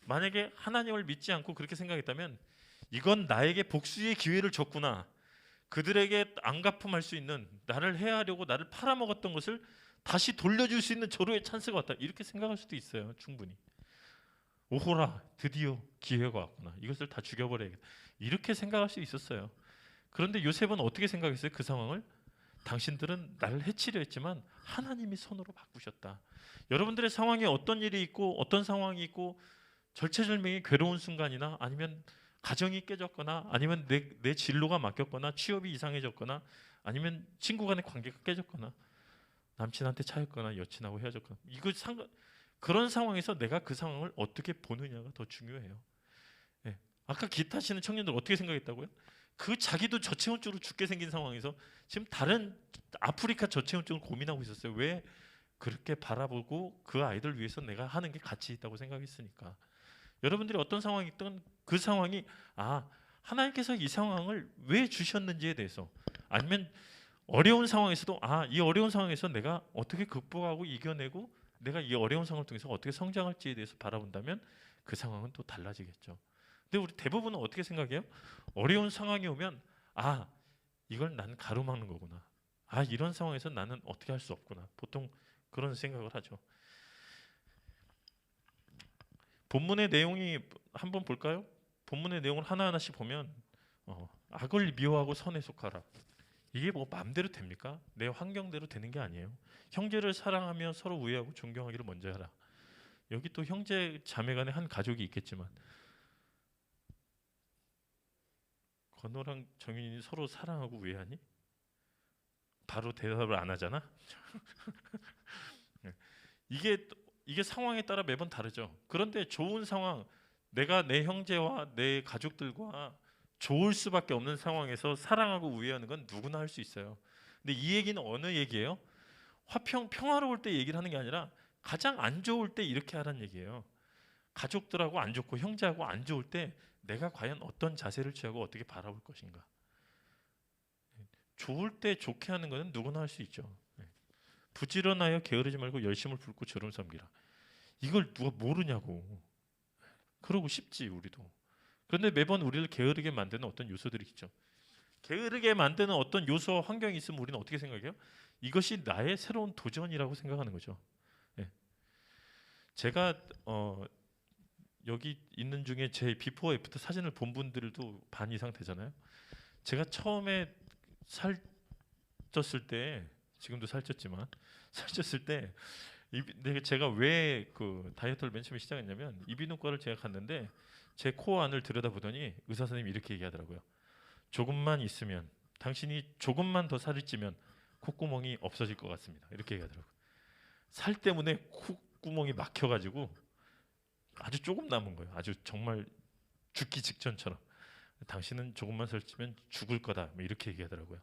만약에 하나님을 믿지 않고 그렇게 생각했다면 이건 나에게 복수의 기회를 줬구나. 그들에게 안갚음할 수 있는, 나를 해하려고 나를 팔아먹었던 것을 다시 돌려줄 수 있는 절호의 찬스가 왔다. 이렇게 생각할 수도 있어요. 충분히. 오호라, 드디어 기회가 왔구나. 이것을 다 죽여버려야겠다. 이렇게 생각할 수 있었어요. 그런데 요셉은 어떻게 생각했어요? 그 상황을? 당신들은 나를 해치려 했지만 하나님이 손으로 바꾸셨다. 여러분들의 상황에 어떤 일이 있고 어떤 상황이 있고 절체절명의 괴로운 순간이나 아니면 가정이 깨졌거나 아니면 내 진로가 막혔거나 취업이 이상해졌거나 아니면 친구 간의 관계가 깨졌거나 남친한테 차였거나 여친하고 헤어졌거나 그런 상황에서 내가 그 상황을 어떻게 보느냐가 더 중요해요. 예. 아까 기타 치는 청년들 어떻게 생각했다고요? 그 자기도 저체온증으로 죽게 생긴 상황에서 지금 다른 아프리카 저체온증을 고민하고 있었어요. 왜? 그렇게 바라보고 그 아이들 위해서 내가 하는 게 가치 있다고 생각했으니까. 여러분들이 어떤 상황이 있든 그 상황이 하나님께서 이 상황을 왜 주셨는지에 대해서 아니면 어려운 상황에서도 이 어려운 상황에서 내가 어떻게 극복하고 이겨내고 내가 이 어려운 상황을 통해서 어떻게 성장할지에 대해서 바라본다면 그 상황은 또 달라지겠죠. 근데 우리 대부분은 어떻게 생각해요? 어려운 상황이 오면 이걸 난 가로막는 거구나. 이런 상황에서 나는 어떻게 할 수 없구나. 보통 그런 생각을 하죠. 본문의 내용이 한번 볼까요? 본문의 내용을 하나하나씩 보면 악을 미워하고 선에 속하라. 이게 뭐 마음대로 됩니까? 내 환경대로 되는 게 아니에요. 형제를 사랑하며 서로 우애하고 존경하기를 먼저 하라. 여기 또 형제 자매 간의 한 가족이 있겠지만 건호랑 정윤이 서로 사랑하고 우애하니? 바로 대답을 안 하잖아. 이게 상황에 따라 매번 다르죠. 그런데 좋은 상황, 내가 내 형제와 내 가족들과 좋을 수밖에 없는 상황에서 사랑하고 우애하는 건 누구나 할 수 있어요. 근데 이 얘기는 어느 얘기예요? 평화로울 때 얘기를 하는 게 아니라 가장 안 좋을 때 이렇게 하라는 얘기예요. 가족들하고 안 좋고 형제하고 안 좋을 때 내가 과연 어떤 자세를 취하고 어떻게 바라볼 것인가. 좋을 때 좋게 하는 것은 누구나 할 수 있죠. 부지런하여 게으르지 말고 열심을 붓고 주름 섬기라. 이걸 누가 모르냐고. 그러고 싶지 우리도. 그런데 매번 우리를 게으르게 만드는 어떤 요소들이 있죠. 게으르게 만드는 어떤 요소와 환경이 있으면 우리는 어떻게 생각해요? 이것이 나의 새로운 도전이라고 생각하는 거죠. 제가 여기 있는 중에 제 비포 애프터 사진을 본 분들도 반 이상 되잖아요. 제가 처음에 살쪘을 때, 지금도 살쪘지만 살쪘을 때 제가 왜 그 다이어트를 맨 처음에 시작했냐면 이비인후과를 제가 갔는데 제 코 안을 들여다보더니 의사 선생님이 이렇게 얘기하더라고요. 조금만 있으면, 당신이 조금만 더 살이 찌면 콧구멍이 없어질 것 같습니다. 이렇게 얘기하더라고요. 살 때문에 콧구멍이 막혀가지고 아주 조금 남은 거예요. 아주 정말 죽기 직전처럼. 당신은 조금만 살찌면 죽을 거다. 이렇게 얘기하더라고요.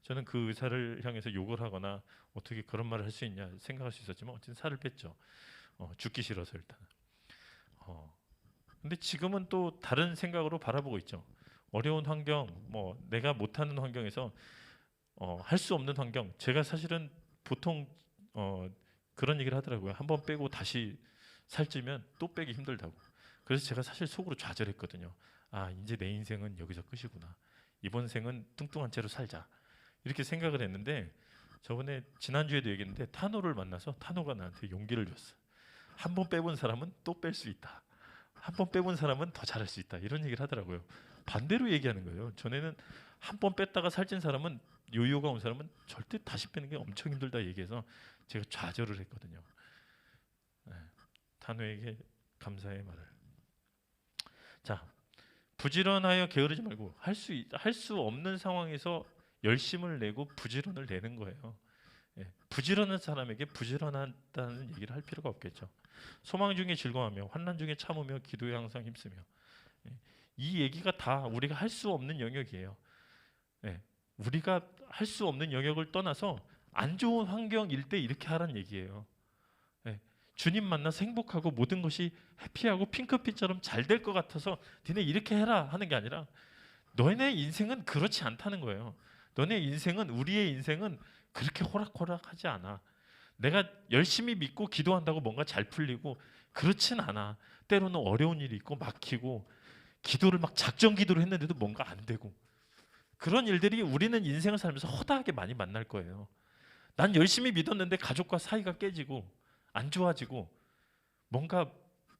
저는 그 의사를 향해서 욕을 하거나 어떻게 그런 말을 할 수 있냐 생각할 수 있었지만 어쨌든 살을 뺐죠. 죽기 싫어서 일단. 근데 지금은 또 다른 생각으로 바라보고 있죠. 어려운 환경, 내가 못하는 환경에서 할 수 없는 환경. 제가 사실은 보통 그런 얘기를 하더라고요. 한번 빼고 다시 살찌면 또 빼기 힘들다고. 그래서 제가 사실 속으로 좌절했거든요. 이제 내 인생은 여기서 끝이구나. 이번 생은 뚱뚱한 채로 살자. 이렇게 생각을 했는데 저번에 지난주에도 얘기했는데 타노를 만나서 타노가 나한테 용기를 줬어. 한 번 빼본 사람은 또 뺄 수 있다. 한 번 빼본 사람은 더 잘할 수 있다. 이런 얘기를 하더라고요. 반대로 얘기하는 거예요. 전에는 한 번 뺐다가 살찐 사람은, 요요가 온 사람은 절대 다시 빼는 게 엄청 힘들다 얘기해서 제가 좌절을 했거든요. 타노에게 감사의 말을. 자, 부지런하여 게으르지 말고 할 수 없는 상황에서 열심을 내고 부지런을 내는 거예요. 부지런한 사람에게 부지런하다는 얘기를 할 필요가 없겠죠. 소망 중에 즐거워하며 환난 중에 참으며 기도에 항상 힘쓰며. 이 얘기가 다 우리가 할 수 없는 영역이에요. 우리가 할 수 없는 영역을 떠나서 안 좋은 환경일 때 이렇게 하라는 얘기예요. 주님 만나서 행복하고 모든 것이 해피하고 핑크빛처럼 잘 될 것 같아서 니네 이렇게 해라 하는 게 아니라 너네 인생은 그렇지 않다는 거예요. 너네 인생은, 우리의 인생은 그렇게 호락호락하지 않아. 내가 열심히 믿고 기도한다고 뭔가 잘 풀리고 그렇진 않아. 때로는 어려운 일이 있고 막히고 기도를 막 작정 기도를 했는데도 뭔가 안 되고 그런 일들이 우리는 인생을 살면서 허다하게 많이 만날 거예요. 난 열심히 믿었는데 가족과 사이가 깨지고 안 좋아지고 뭔가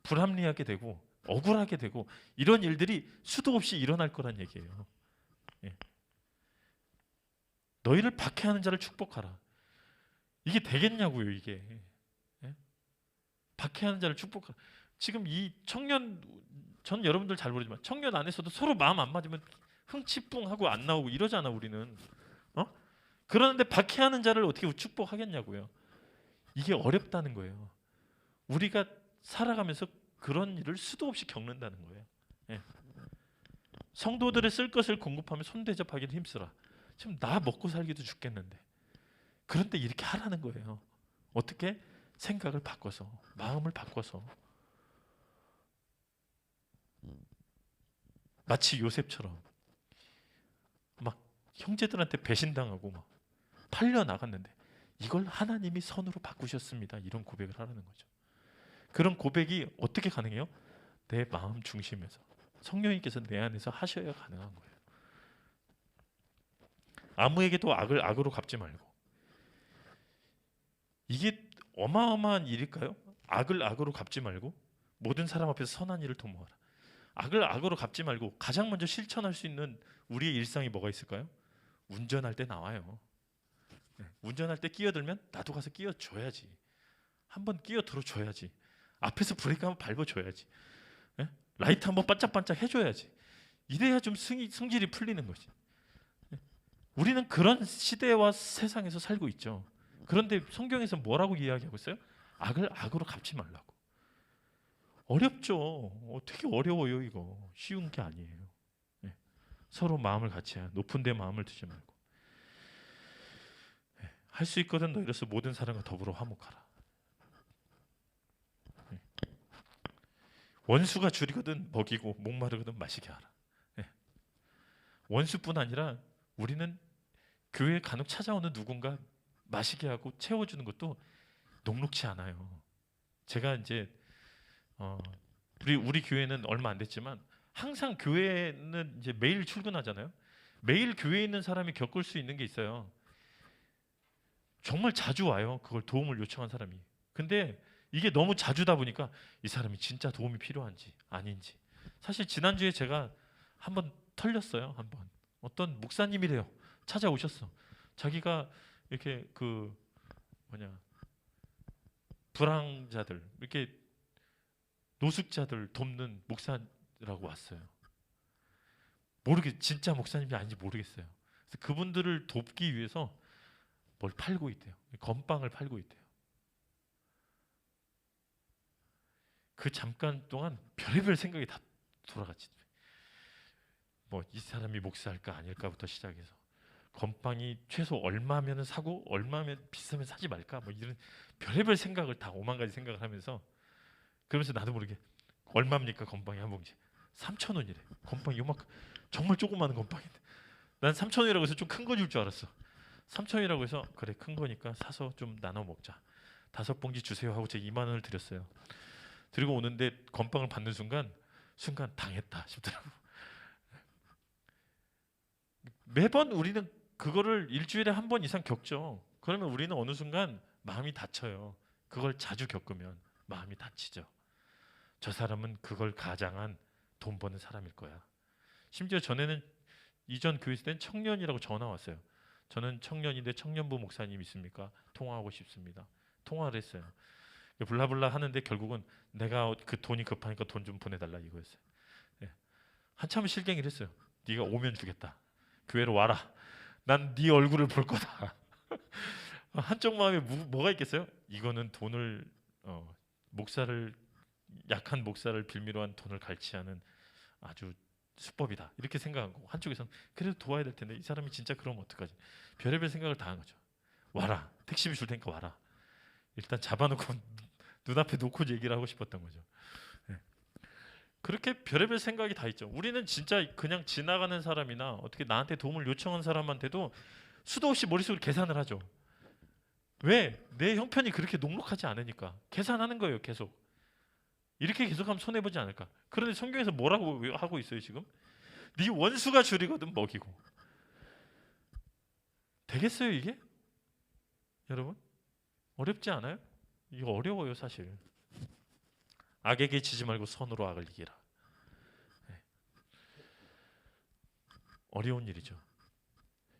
불합리하게 되고 억울하게 되고 이런 일들이 수도 없이 일어날 거란 얘기예요. 예. 너희를 박해하는 자를 축복하라. 이게 되겠냐고요, 이게. 예? 박해하는 자를 축복하라. 지금 이 청년, 전 여러분들 잘 모르지만 청년 안에서도 서로 마음 안 맞으면 흥치뿡하고 안 나오고 이러잖아, 우리는. 어? 그러는데 박해하는 자를 어떻게 축복하겠냐고요. 이게 어렵다는 거예요. 우리가 살아가면서 그런 일을 수도 없이 겪는다는 거예요. 예. 성도들의 쓸 것을 공급하며 손대접하기를 힘쓰라. 지금 나 먹고 살기도 죽겠는데. 그런데 이렇게 하라는 거예요. 어떻게? 생각을 바꿔서, 마음을 바꿔서. 마치 요셉처럼 막 형제들한테 배신당하고 막 팔려 나갔는데 이걸 하나님이 선으로 바꾸셨습니다. 이런 고백을 하라는 거죠. 그런 고백이 어떻게 가능해요? 내 마음 중심에서 성령님께서 내 안에서 하셔야 가능한 거예요. 아무에게도 악을 악으로 갚지 말고. 이게 어마어마한 일일까요? 악을 악으로 갚지 말고 모든 사람 앞에서 선한 일을 도모하라. 악을 악으로 갚지 말고 가장 먼저 실천할 수 있는 우리의 일상이 뭐가 있을까요? 운전할 때 나와요. 네, 운전할 때 끼어들면 나도 가서 끼어줘야지. 한번 끼어들어줘야지. 앞에서 브레이크 한번 밟아줘야지. 네? 라이트 한번 반짝반짝 해줘야지. 이래야 좀 성질이 풀리는 거지. 네? 우리는 그런 시대와 세상에서 살고 있죠. 그런데 성경에서 뭐라고 이야기하고 있어요? 악을 악으로 갚지 말라고. 어렵죠. 되게 어려워요. 이거 쉬운 게 아니에요. 네. 서로 마음을 같이 해야 높은 데 마음을 두지 말고. 네. 할 수 있거든 너희로서 모든 사람과 더불어 화목하라. 네. 원수가 줄이거든 먹이고 목마르거든 마시게 하라. 네. 원수뿐 아니라 우리는 교회에 간혹 찾아오는 누군가 마시게 하고 채워주는 것도 녹록치 않아요. 제가 이제 우리 교회는 얼마 안 됐지만 항상 교회는 이제 매일 출근하잖아요. 매일 교회에 있는 사람이 겪을 수 있는 게 있어요. 정말 자주 와요. 그걸 도움을 요청한 사람이. 근데 이게 너무 자주다 보니까 이 사람이 진짜 도움이 필요한지 아닌지. 사실 지난주에 제가 한번 털렸어요. 한번 어떤 목사님이래요. 찾아오셨어. 자기가 이렇게 불황자들 이렇게 노숙자들 돕는 목사라고 왔어요. 진짜 목사님이 아닌지 모르겠어요. 그래서 그분들을 돕기 위해서 뭘 팔고 있대요. 건빵을 팔고 있대요. 그 잠깐 동안 별의별 생각이 다 돌아갔지. 뭐 이 사람이 목사할까 아닐까부터 시작해서 건빵이 최소 얼마면 사고 얼마면 비싸면 사지 말까 뭐 이런 별의별 생각을 다 오만 가지 생각을 하면서 그러면서 나도 모르게 얼마입니까 건빵이 한 봉지 3,000원이래. 건빵이 요만큼 정말 조그마한 건빵인데 난 3,000원이라고 해서 좀 큰 거 줄 줄 알았어. 3,000원이라고 해서 그래 큰 거니까 사서 좀 나눠 먹자. 5봉지 주세요 하고 제가 2만 원을 드렸어요. 들고 오는데 건빵을 받는 순간 당했다 싶더라고. 매번 우리는 그거를 일주일에 한 번 이상 겪죠. 그러면 우리는 어느 순간 마음이 다쳐요. 그걸 자주 겪으면 마음이 다치죠. 저 사람은 그걸 가장한 돈 버는 사람일 거야. 심지어 전에는 이전 교회 있을 땐 청년이라고 전화 왔어요. 저는 청년인데 청년부 목사님 있습니까? 통화하고 싶습니다. 통화를 했어요. 블라블라 하는데 결국은 내가 그 돈이 급하니까 돈 좀 보내달라 이거였어요. 네. 한참 실갱이를 했어요. 네가 오면 주겠다. 교회로 와라. 난 네 얼굴을 볼 거다. 한쪽 마음에 뭐가 있겠어요? 이거는 돈을 약한 목사를 빌미로 한 돈을 갈취하는 아주 수법이다. 이렇게 생각한 거고 한쪽에서는 그래도 도와야 될 텐데 이 사람이 진짜 그러면 어떡하지? 별의별 생각을 다 한 거죠. 와라. 택시비 줄 테니까 와라. 일단 잡아놓고 눈앞에 놓고 얘기를 하고 싶었던 거죠. 네. 그렇게 별의별 생각이 다 있죠. 우리는 진짜 그냥 지나가는 사람이나 어떻게 나한테 도움을 요청한 사람한테도 수도 없이 머릿속으로 계산을 하죠. 왜? 내 형편이 그렇게 녹록하지 않으니까. 계산하는 거예요. 계속. 이렇게 계속하면 손해보지 않을까. 그런데 성경에서 뭐라고 하고 있어요 지금? 네 원수가 줄이거든 먹이고. 되겠어요 이게? 여러분? 어렵지 않아요? 이거 어려워요 사실. 악에게 지지 말고 선으로 악을 이기라. 네. 어려운 일이죠.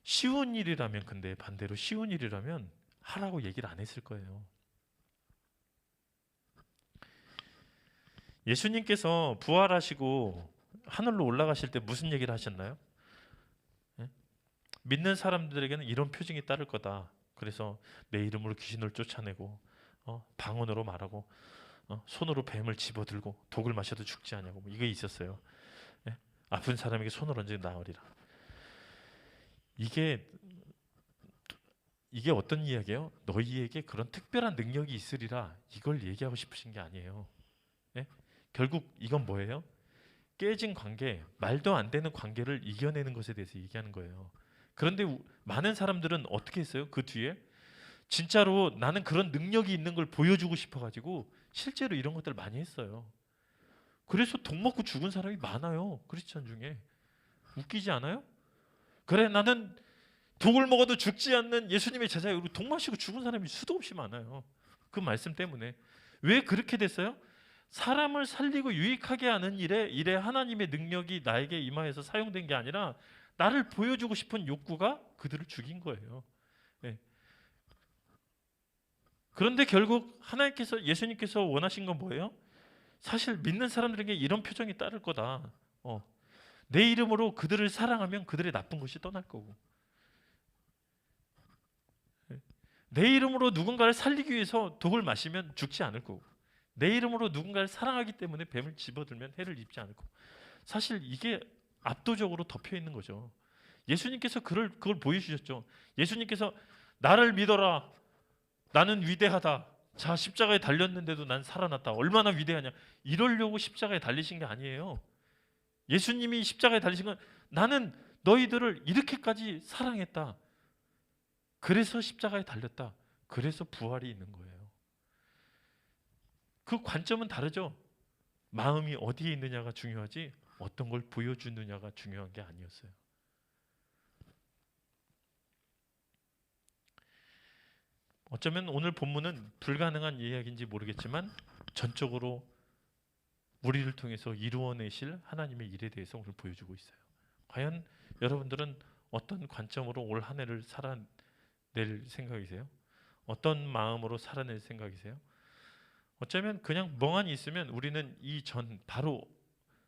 쉬운 일이라면, 근데 반대로 쉬운 일이라면 하라고 얘기를 안 했을 거예요. 예수님께서 부활하시고 하늘로 올라가실 때 무슨 얘기를 하셨나요? 예? 믿는 사람들에게는 이런 표징이 따를 거다. 그래서 내 이름으로 귀신을 쫓아내고 방언으로 말하고 손으로 뱀을 집어들고 독을 마셔도 죽지 않냐고, 이게 있었어요. 예? 아픈 사람에게 손을 얹어 나으리라. 이게 어떤 이야기예요? 너희에게 그런 특별한 능력이 있으리라, 이걸 얘기하고 싶으신 게 아니에요. 예? 결국 이건 뭐예요? 깨진 관계, 말도 안 되는 관계를 이겨내는 것에 대해서 얘기하는 거예요. 그런데 많은 사람들은 어떻게 했어요? 그 뒤에 진짜로 나는 그런 능력이 있는 걸 보여주고 싶어가지고 실제로 이런 것들 많이 했어요. 그래서 독 먹고 죽은 사람이 많아요. 크리스천 중에. 웃기지 않아요? 그래, 나는 독을 먹어도 죽지 않는 예수님의 제자예요. 독 마시고 죽은 사람이 수도 없이 많아요. 그 말씀 때문에. 왜 그렇게 됐어요? 사람을 살리고 유익하게 하는 일에 하나님의 능력이 나에게 임하여서 사용된 게 아니라 나를 보여주고 싶은 욕구가 그들을 죽인 거예요. 네. 그런데 결국 하나님께서, 예수님께서 원하신 건 뭐예요? 사실 믿는 사람들에게 이런 표정이 따를 거다. 내 이름으로 그들을 사랑하면 그들의 나쁜 것이 떠날 거고, 내 이름으로 누군가를 살리기 위해서 독을 마시면 죽지 않을 거고, 내 이름으로 누군가를 사랑하기 때문에 뱀을 집어들면 해를 입지 않을 거고. 사실 이게 압도적으로 덮여 있는 거죠. 예수님께서 그걸 보여주셨죠. 예수님께서 나를 믿어라, 나는 위대하다, 자 십자가에 달렸는데도 난 살아났다, 얼마나 위대하냐, 이러려고 십자가에 달리신 게 아니에요. 예수님이 십자가에 달리신 건 나는 너희들을 이렇게까지 사랑했다, 그래서 십자가에 달렸다, 그래서 부활이 있는 거예요. 그 관점은 다르죠. 마음이 어디에 있느냐가 중요하지 어떤 걸 보여주느냐가 중요한 게 아니었어요. 어쩌면 오늘 본문은 불가능한 이야기인지 모르겠지만 전적으로 우리를 통해서 이루어내실 하나님의 일에 대해서 오늘 보여주고 있어요. 과연 여러분들은 어떤 관점으로 올 한 해를 살아낼 생각이세요? 어떤 마음으로 살아낼 생각이세요? 어쩌면 그냥 멍하니 있으면 우리는 바로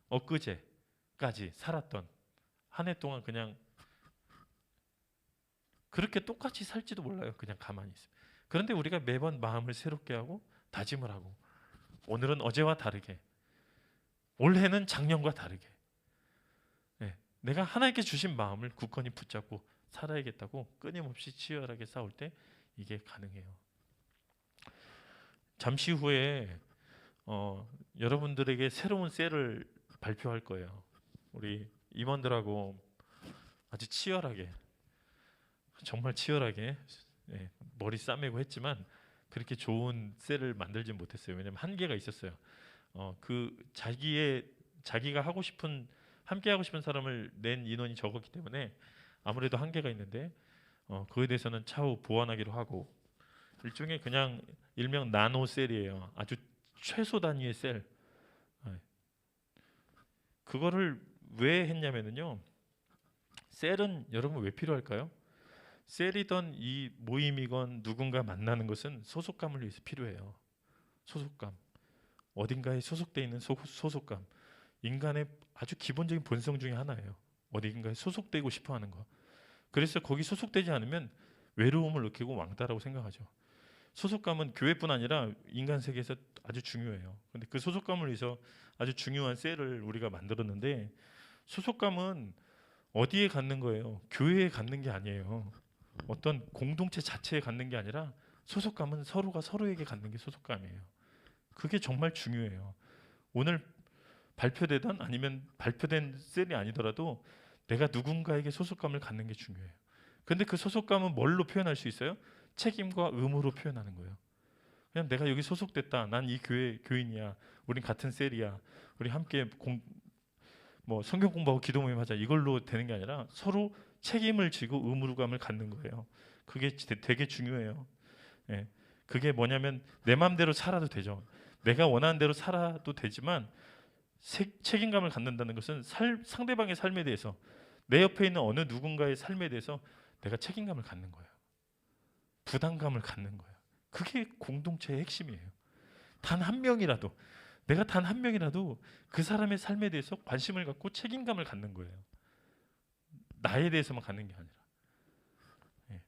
엊그제까지 살았던 한 해 동안 그냥 그렇게 똑같이 살지도 몰라요. 그냥 가만히 있으면. 그런데 우리가 매번 마음을 새롭게 하고 다짐을 하고, 오늘은 어제와 다르게, 올해는 작년과 다르게, 내가 하나님께 주신 마음을 굳건히 붙잡고 살아야겠다고 끊임없이 치열하게 싸울 때 이게 가능해요. 잠시 후에 여러분들에게 새로운 셀을 발표할 거예요. 우리 임원들하고 아주 치열하게, 정말 치열하게 머리 싸매고 했지만 그렇게 좋은 셀을 만들지 못했어요. 왜냐하면 한계가 있었어요. 자기가 함께 하고 싶은 사람을 낸 인원이 적었기 때문에 아무래도 한계가 있는데, 그에 대해서는 차후 보완하기로 하고, 일종의 그냥 일명 나노 셀이에요. 아주 최소 단위의 셀. 그거를 왜 했냐면요, 셀은 여러분 왜 필요할까요? 셀이던 이 모임이건 누군가 만나는 것은 소속감을 위해서 필요해요. 소속감, 어딘가에 소속돼 있는 소속감, 인간의 아주 기본적인 본성 중에 하나예요. 어딘가에 소속되고 싶어하는 거. 그래서 거기 소속되지 않으면 외로움을 느끼고 왕따라고 생각하죠. 소속감은 교회뿐 아니라 인간 세계에서 아주 중요해요. 근데 그 소속감을 위해서 아주 중요한 셀을 우리가 만들었는데, 소속감은 어디에 갖는 거예요? 교회에 갖는 게 아니에요. 어떤 공동체 자체에 갖는 게 아니라 소속감은 서로가 서로에게 갖는 게 소속감이에요. 그게 정말 중요해요. 오늘 발표되던 아니면 발표된 셀이 아니더라도 내가 누군가에게 소속감을 갖는 게 중요해요. 근데 그 소속감은 뭘로 표현할 수 있어요? 책임과 의무로 표현하는 거예요. 그냥 내가 여기 소속됐다. 난 이 교회 교인이야. 우린 같은 셀이야. 우리 함께 성경 공부하고 기도 모임 하자. 이걸로 되는 게 아니라 서로 책임을 지고 의무감을 갖는 거예요. 그게 되게 중요해요. 예. 그게 뭐냐면 내 마음대로 살아도 되죠. 내가 원하는 대로 살아도 되지만 책임감을 갖는다는 것은 상대방의 삶에 대해서, 내 옆에 있는 어느 누군가의 삶에 대해서 내가 책임감을 갖는 거예요. 부담감을 갖는 거예요. 그게 공동체의 핵심이에요. 단 한 명이라도, 내가 단 한 명이라도 그 사람의 삶에 대해서 관심을 갖고 책임감을 갖는 거예요. 나에 대해서만 갖는 게 아니라. 예.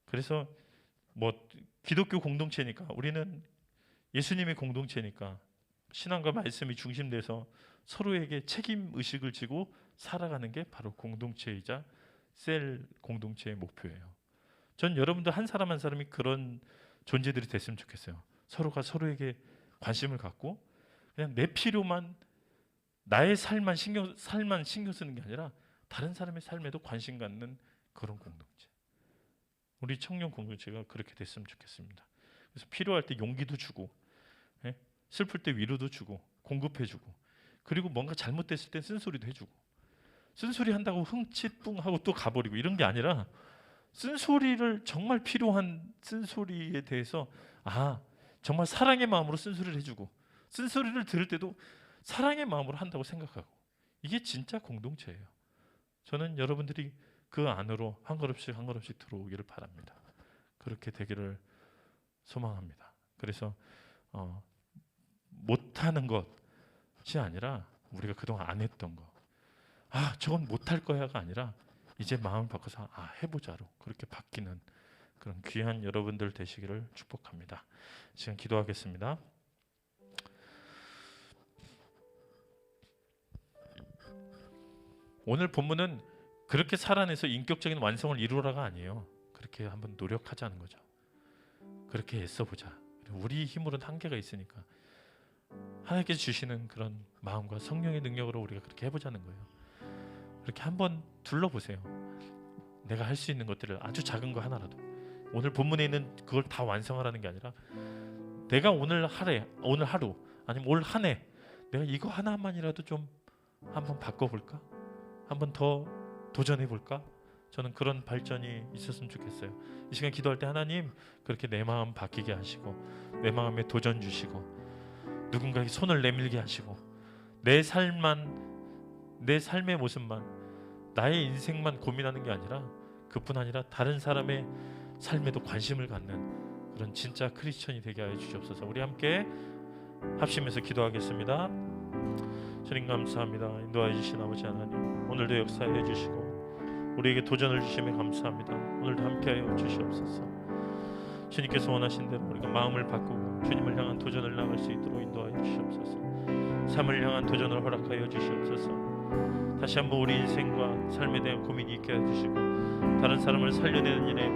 그래서 기독교 공동체니까, 우리는 예수님의 공동체니까 신앙과 말씀이 중심돼서 서로에게 책임 의식을 지고 살아가는 게 바로 공동체이자 셀 공동체의 목표예요. 전 여러분들 한 사람 한 사람이 그런 존재들이 됐으면 좋겠어요. 서로가 서로에게 관심을 갖고 그냥 내 필요만, 나의 살만 신경 쓰는 게 아니라 다른 사람의 삶에도 관심 갖는 그런 공동체. 우리 청년 공동체가 그렇게 됐으면 좋겠습니다. 그래서 필요할 때 용기도 주고, 예? 슬플 때 위로도 주고, 공급해주고, 그리고 뭔가 잘못됐을 때 쓴소리도 해주고. 쓴소리 한다고 흥칫뿡하고 또 가버리고 이런 게 아니라, 쓴소리를 정말 필요한 쓴소리에 대해서 정말 사랑의 마음으로 쓴소리를 해주고, 쓴소리를 들을 때도 사랑의 마음으로 한다고 생각하고, 이게 진짜 공동체예요. 저는 여러분들이 그 안으로 한 걸음씩 한 걸음씩 들어오기를 바랍니다. 그렇게 되기를 소망합니다. 그래서 못하는 것이 아니라 우리가 그동안 안 했던 거, 저건 못할 거야가 아니라 이제 마음을 바꿔서 해보자로 그렇게 바뀌는 그런 귀한 여러분들 되시기를 축복합니다. 지금 기도하겠습니다. 오늘 본문은 그렇게 살아내서 인격적인 완성을 이루라가 아니에요. 그렇게 한번 노력하자는 거죠. 그렇게 애써보자. 우리 힘으로는 한계가 있으니까 하나님께서 주시는 그런 마음과 성령의 능력으로 우리가 그렇게 해보자는 거예요. 그렇게 한번 둘러보세요. 내가 할 수 있는 것들을, 아주 작은 거 하나라도. 오늘 본문에 있는 그걸 다 완성하라는 게 아니라, 내가 오늘 하루 아니면 올 한 해 내가 이거 하나만이라도 좀 한번 바꿔볼까? 한번 더 도전해볼까? 저는 그런 발전이 있었으면 좋겠어요. 이 시간 기도할 때 하나님, 그렇게 내 마음 바뀌게 하시고, 내 마음에 도전 주시고, 누군가에게 손을 내밀게 하시고, 내 삶의 모습만, 나의 인생만 고민하는 게 아니라, 그뿐 아니라 다른 사람의 삶에도 관심을 갖는 그런 진짜 크리스천이 되게 하여 주시옵소서. 우리 함께 합심해서 기도하겠습니다. 주님 감사합니다. 인도하여 주신 아버지 하나님, 오늘도 역사해 주시고 우리에게 도전을 주심에 감사합니다. 오늘도 함께하여 주시옵소서. 주님께서 원하신 대로 우리가 마음을 바꾸고 주님을 향한 도전을 나갈 수 있도록 인도하여 주시옵소서. 삶을 향한 도전을 허락하여 주시옵소서. 다시 한번 우리 인생과 삶에 대한 고민이 있게 해주시고, 다른 사람을 살려내는 일에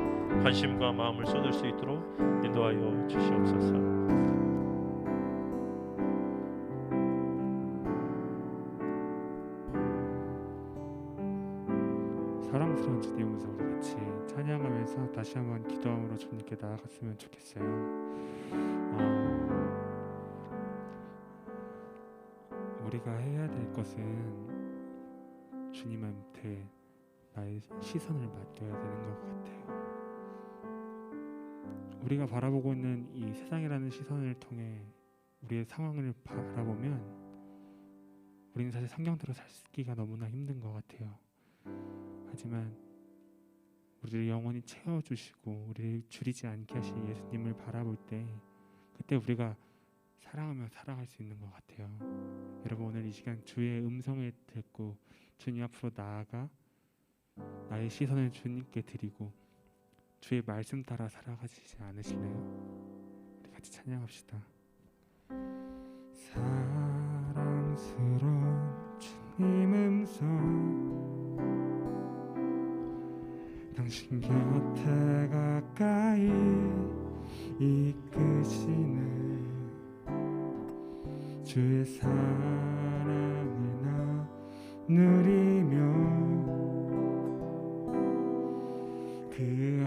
관심과 마음을 쏟을 수 있도록 인도하여 주시옵소서. 사랑스러운 주님으로서 우리 같이 찬양하면서 다시 한번 기도함으로 주님께 나아갔으면 좋겠어요. 우리가 해야 될 것은 주님한테 나의 시선을 맡겨야 되는 것 같아요. 우리가 바라보고 있는 이 세상이라는 시선을 통해 우리의 상황을 바라보면 우리는 사실 성경대로 살기가 너무나 힘든 것 같아요. 하지만 우리를 영원히 채워주시고 우리를 줄이지 않게 하신 예수님을 바라볼 때, 그때 우리가 사랑하며 살아갈 수 있는 것 같아요. 여러분, 오늘 이 시간 주의 음성을 듣고 주님 앞으로 나아가 나의 시선을 주님께 드리고 주의 말씀 따라 살아가시지 않으실래요? 우리 같이 찬양합시다. 사랑스러운 주님 음성, 당신 곁에 가까이 이끄시네. 주의 사랑을 나 누리며 그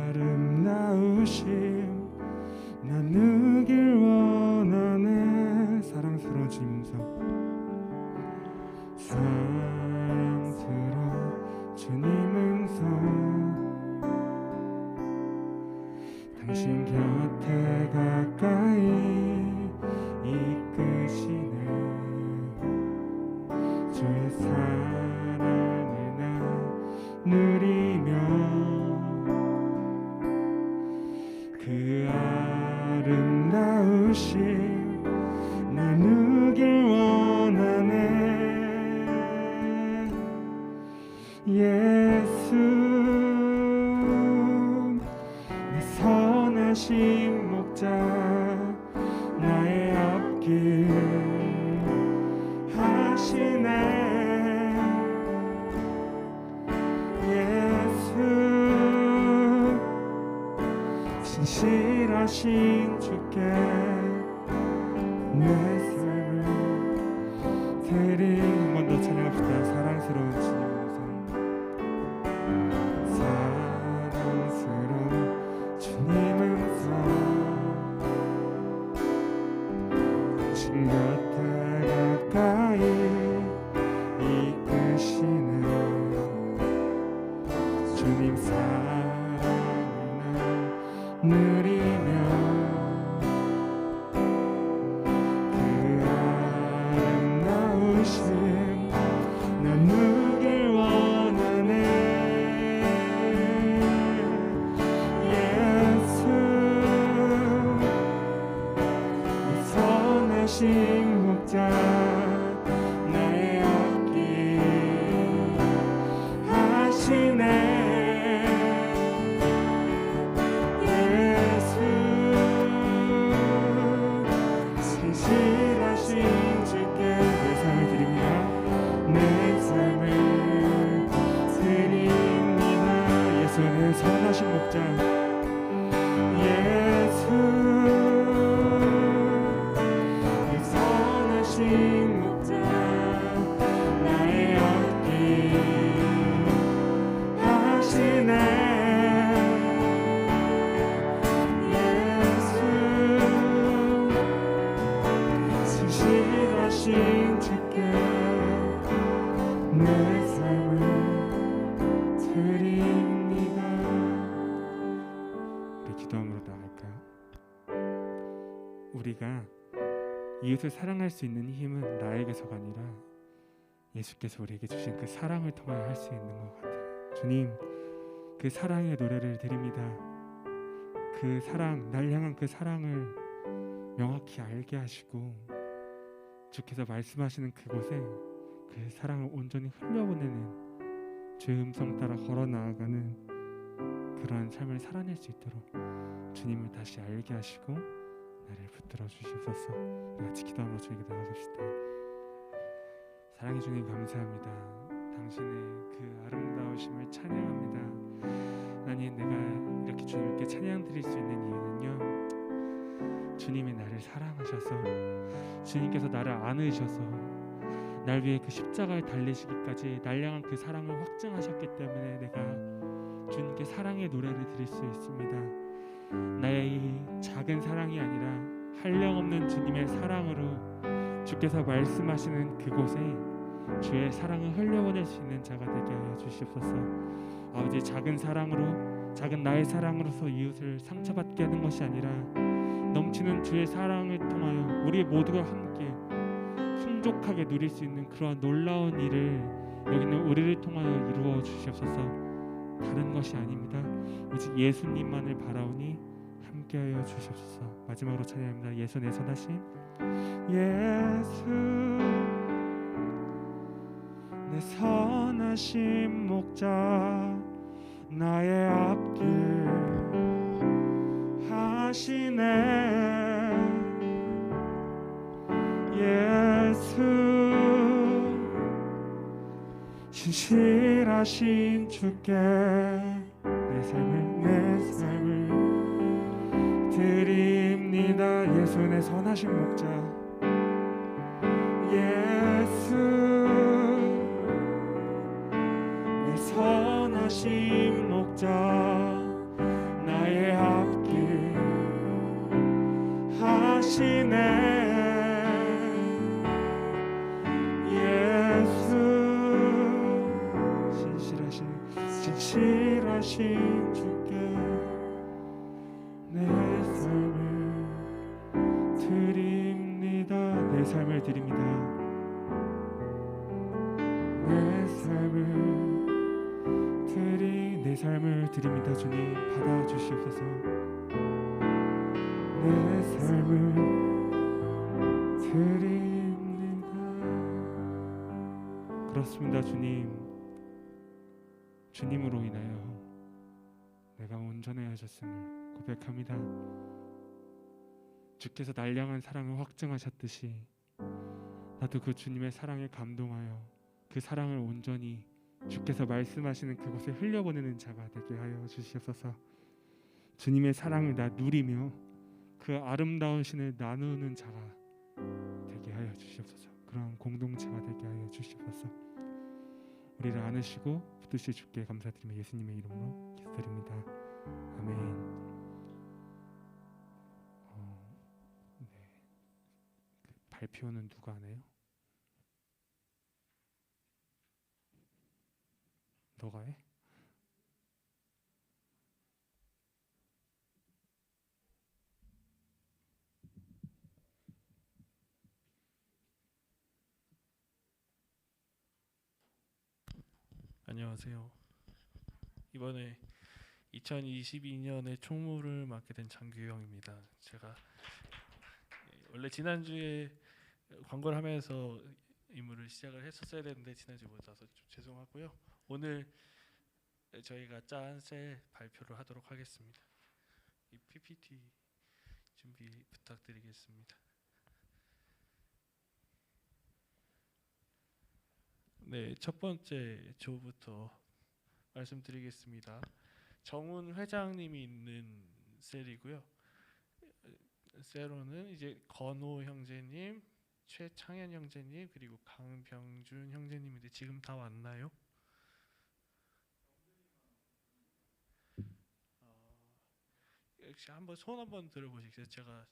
아름다운 나으심 나누길 원하네. 사랑스러운 주님 음성. 사랑스러운 주님 음성. 당신 곁에 가까이 이끄시네. 주의 사랑을 나 누리며 그 아름다우신 나누길 원하네. 예수 내 선하신 목자 나의 앞길 하시네. 예수 진실하신 주께 내 삶을 드리. 한 번 더 찬양합시다. 사랑스러운 주님 음성. 사랑스러운 주님 음성. 당신 곁에 가까이 이끄시네. 주님 사랑을 나 누리며 그 아름다우신 나누길 원하네. 예수 내 선하신 목자 나의 앞길 하시네. 예수 진실하신 주께 내 삶을 드립니다. 내 삶을 드립니다. 예수 내 선하신 목자. 예수 내 선하신 목자 나의 앞길 하시네. 예수 진실하신 주께 내 삶을 드립니다. 우리 기도함으로 나갈까요? 우리가 이웃을 사랑할 수 있는 힘은 나에게서가 아니라 예수께서 우리에게 주신 그 사랑을 통하여 할 수 있는 것 같아요. 주님, 그 사랑의 노래를 드립니다. 그 사랑, 날 향한 그 사랑을 명확히 알게 하시고 주께서 말씀하시는 그곳에 그 사랑을 온전히 흘려보내는 주의 음성 따라 걸어 나아가는 그러한 삶을 살아낼 수 있도록 주님을 다시 알게 하시고 나를 붙들어 주시옵소서. 같이 기도하며 주님께 나아갑시다. 사랑해 주님 감사합니다. 당신의 그 아름다우심을 찬양합니다. 하나님, 내가 이렇게 주님께 찬양 드릴 수 있는 이유는요, 주님이 나를 사랑하셔서 주님께서 나를 안으셔서 날 위해 그 십자가에 달리시기까지 날 향한 그 사랑을 확증하셨기 때문에 내가 주님께 사랑의 노래를 드릴 수 있습니다. 나의 이 작은 사랑이 아니라 한량없는 주님의 사랑으로 주께서 말씀하시는 그곳에 주의 사랑을 흘려보낼 수 있는 자가 되게 하여 주시옵소서. 아버지, 작은 사랑으로, 작은 나의 사랑으로서 이웃을 상처받게 하는 것이 아니라 넘치는 주의 사랑을 통하여 우리 모두가 함께 풍족하게 누릴 수 있는 그러한 놀라운 일을 여기는 우리를 통하여 이루어 주시옵소서. 다른 것이 아닙니다. 오직 예수님만을 바라오니 함께하여 주시옵소서. 마지막으로 찬양합니다. 예수 내 선하신 예수 내 선하신 목자 나의 앞길 하시네. 예수 신실하신 주께 내 삶을 드립니다. 예수 내 선하신 목자 예수 내 선하신 목자 나의 앞길 신실하시네 예수 진실하신 주께 내 삶을 드립니다. 내 삶을 드립니다. 내 삶을 드립니다. 주님 받아주시옵소서. 내 삶을 드립니다. 그렇습니다. 주님으로 인하여 내가 온전해야 하셨음을 고백합니다. 주께서 날 향한 사랑을 확증하셨듯이 나도 그 주님의 사랑에 감동하여 그 사랑을 온전히 주께서 말씀하시는 그곳에 흘려보내는 자가 되게 하여 주시옵소서. 주님의 사랑을 나 누리며 그 아름다운 신을 나누는 자가 되게 하여 주시옵소서. 그러한 공동체가 되게 하여 주시옵소서. 우리를 안으시고 붙드실 주께 감사드리며 예수님의 이름으로 기도드립니다. 아멘. 네. 발표는 누가 하나요? 너가 해? 안녕하세요. 이번에 2022년에 총무를 맡게 된 장규영입니다. 제가 원래 지난주에 광고를 하면서 임무를 시작을 했었어야 되는데 지난주에 못 와서 좀 죄송하고요. 오늘 저희가 짠 셀 발표를 하도록 하겠습니다. 이 PPT 준비 부탁드리겠습니다. 네, 첫 번째 조부터 말씀드리겠습니다. 정훈 회장님이 있는 셀이고요. 셀로는 이제 건호 형제님, 최창현 형제님, 그리고 강병준 형제님인데 지금 다 왔나요? 역시 한번 손 한번 들어보시겠어요? 제가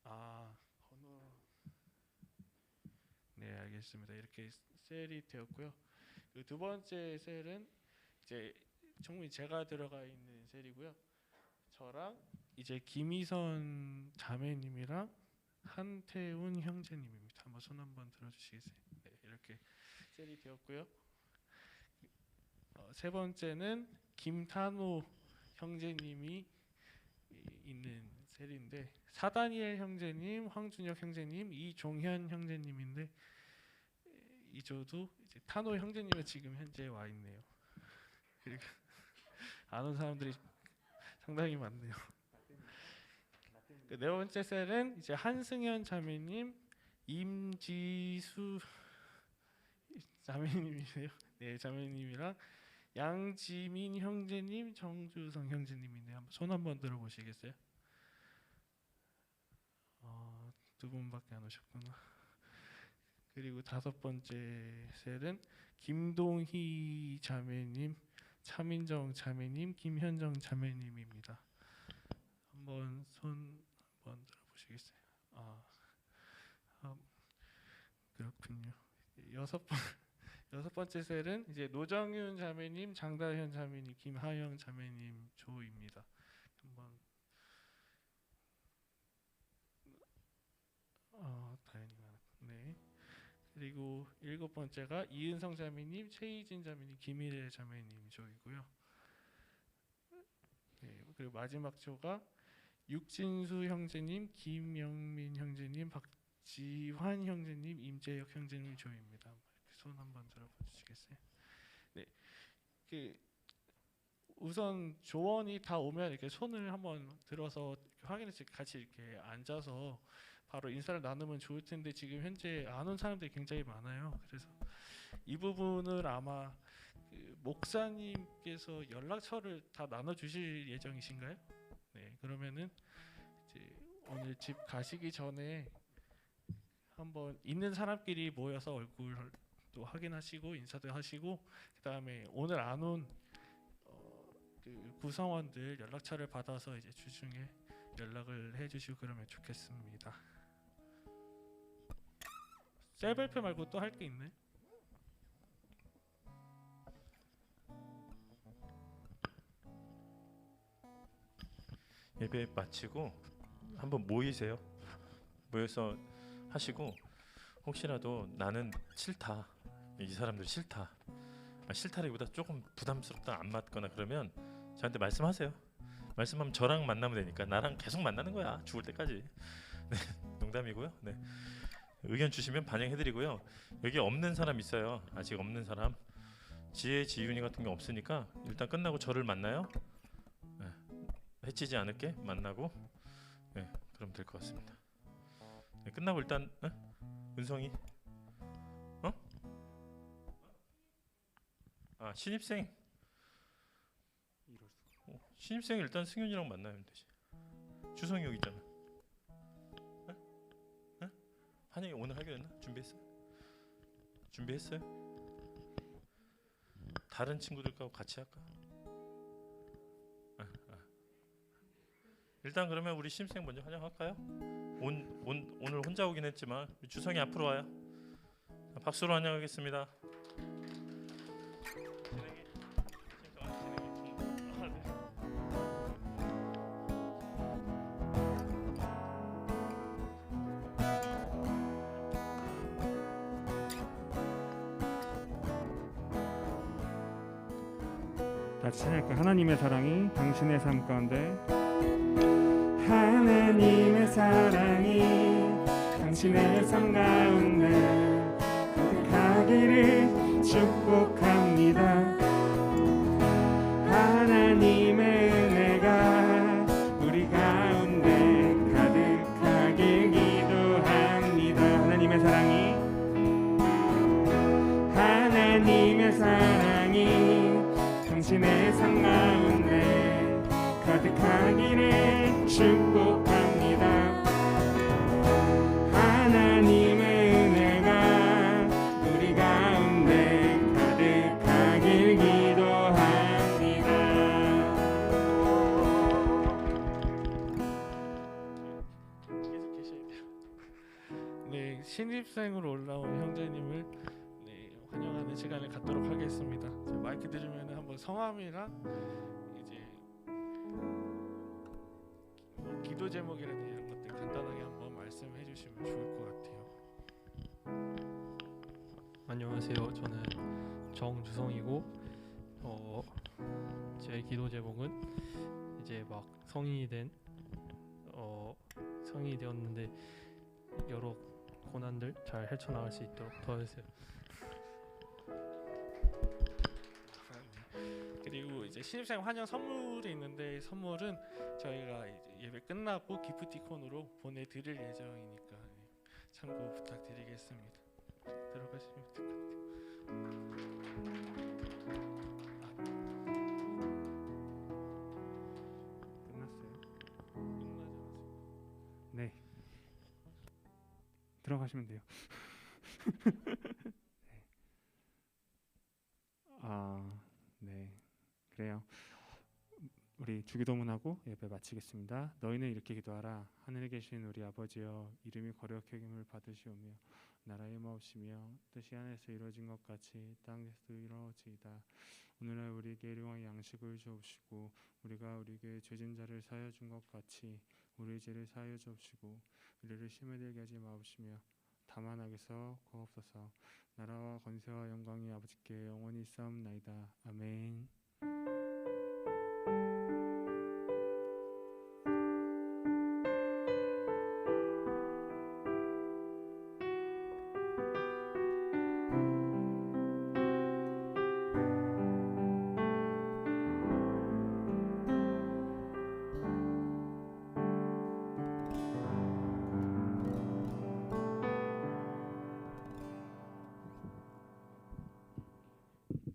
건호 네, 알겠습니다. 이렇게 셀이 되었고요. 그 두 번째 셀은 이제 총무이 제가 들어가 있는 셀이고요. 저랑 이제 김희선 자매님이랑 한태훈 형제님입니다. 한번 손 한번 들어주시겠어요? 네, 이렇게 셀이 되었고요. 세 번째는 김탄호 형제님이 있는 셀인데 사다니엘 형제님, 황준혁 형제님, 이종현 형제님인데 이조도 이제 탄호 형제님은 지금 현재 와 있네요. 그리고 아는 사람들이 상당히 많네요. 그 네 번째 셀은 이제 한승현 자매님, 임지수 자매님이세요. 네, 자매님이랑 양지민 형제님, 정주성 형제님이네요. 손 한번 들어보시겠어요? 두 분밖에 안 오셨구나. 그리고 다섯 번째 셀은 김동희 자매님, 차민정 자매님, 김현정 자매님입니다. 한번 손 한번 들어보시겠어요? 그렇군요. 여섯 번째 셀은 이제 노정윤 자매님, 장다현 자매님, 김하영 자매님 조입니다. 한번 다현이가 네. 그리고 일곱 번째가 이은성 자매님, 최희진 자매님, 김일혜 자매님 조이고요. 네, 그리고 마지막 조가 육진수 형제님, 김영민 형제님, 박지환 형제님, 임재혁 형제님 조입니다. 손 한번 들어보시겠어요? 네, 우선 조원이 다 오면 이렇게 손을 한번 들어서 확인해서 같이 이렇게 앉아서 바로 인사를 나누면 좋을 텐데 지금 현재 안 온 사람들이 굉장히 많아요. 그래서 이 부분을 아마 목사님께서 연락처를 다 나눠주실 예정이신가요? 네, 그러면은 이제 오늘 집 가시기 전에 한번 있는 사람끼리 모여서 얼굴도 확인하시고 인사도 하시고 그다음에 오늘 안 온 그 구성원들 연락처를 받아서 이제 주중에 연락을 해주시고 그러면 좋겠습니다. 셀 발표 말고 또 할 게 있나요? 예배 마치고 한번 모이세요. 모여서 하시고 혹시라도 나는 싫다, 이 사람들 싫다, 싫다라기보다 조금 부담스럽다, 안 맞거나 그러면 저한테 말씀하세요. 말씀하면 저랑 만나면 되니까 나랑 계속 만나는 거야, 죽을 때까지. 네, 농담이고요. 네, 의견 주시면 반영해드리고요. 여기 없는 사람 있어요. 아직 없는 사람, 지혜, 지윤이 같은 게 없으니까 일단 끝나고 저를 만나요. 네, 해치지 않을게 만나고, 네, 그럼 될 것 같습니다. 네, 끝나고 일단 은성이, 신입생, 신입생 일단 승윤이랑 만나면 되지. 주성이 여기 있잖아. 한영이 오늘 하기로 했나? 준비했어요? 다른 친구들과 같이 할까? 일단 그러면 우리 신입생 먼저 환영할까요? 오늘 혼자 오긴 했지만 주성이 앞으로 와요. 박수로 환영하겠습니다. 같이 찬양할까요? 하나님의 사랑이 당신의 삶 가운데, 하나님의 사랑이 당신의 삶 가운데 가득하기를 축복합니다. 하나님의 은혜가 우리 가운데 가득하길 기도합니다. 하나님의 사랑이, 하나님의 사랑이 당신의 삶 가운데 가득하기를 축복합니다. 하나님의 은혜가 우리 가운데 가득하길 기도합니다. 계속 계셔야 돼요. 네, 신입생으로 올라온 형제님을 환영하는 시간을 갖도록 하겠습니다. 마이크 들으면 한번 성함이랑 이제 기도 제목이라든지 이런 것들 간단하게 한번 말씀해 주시면 좋을 것 같아요. 안녕하세요. 저는 정주성이고 제 기도 제목은 이제 막 성인이 되었는데 여러 고난들 잘 헤쳐나갈 수 있도록 도와주세요. 그리고 이제 신입생 환영 선물이 있는데 선물은 저희가 이제 예배 끝나고 기프티콘으로 보내드릴 예정이니까 참고 부탁드리겠습니다. 들어가시면 될 것 같아요. 끝났어요? 네, 들어가시면 돼요. 네, 그래요. 우리 주기도문하고 예배 마치겠습니다. 너희는 이렇게 기도하라. 하늘에 계신 우리 아버지여, 이름이 거룩히 여김을 받으시오며 나라의 마옵시며 뜻이 하늘에서 이루어진 것 같이 땅에서도 이루어지이다. 오늘날 우리에게 일용할 양식을 주옵시고 우리가 우리에게 죄진 자를 사하여 준 것 같이 우리의 죄를 사하여 주옵시고 우리를 시험에 들게 하지 마옵시며 다만 악에서 구하옵소서. 나라와 권세와 영광이 아버지께 영원히 있사옵나이다. 아멘.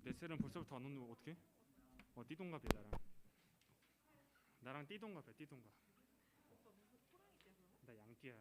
내 셀은 벌써부터 안 오는 거 어떡해? 띠동갑이야 나랑 띠동갑이야 띠동갑. 나 양띠야.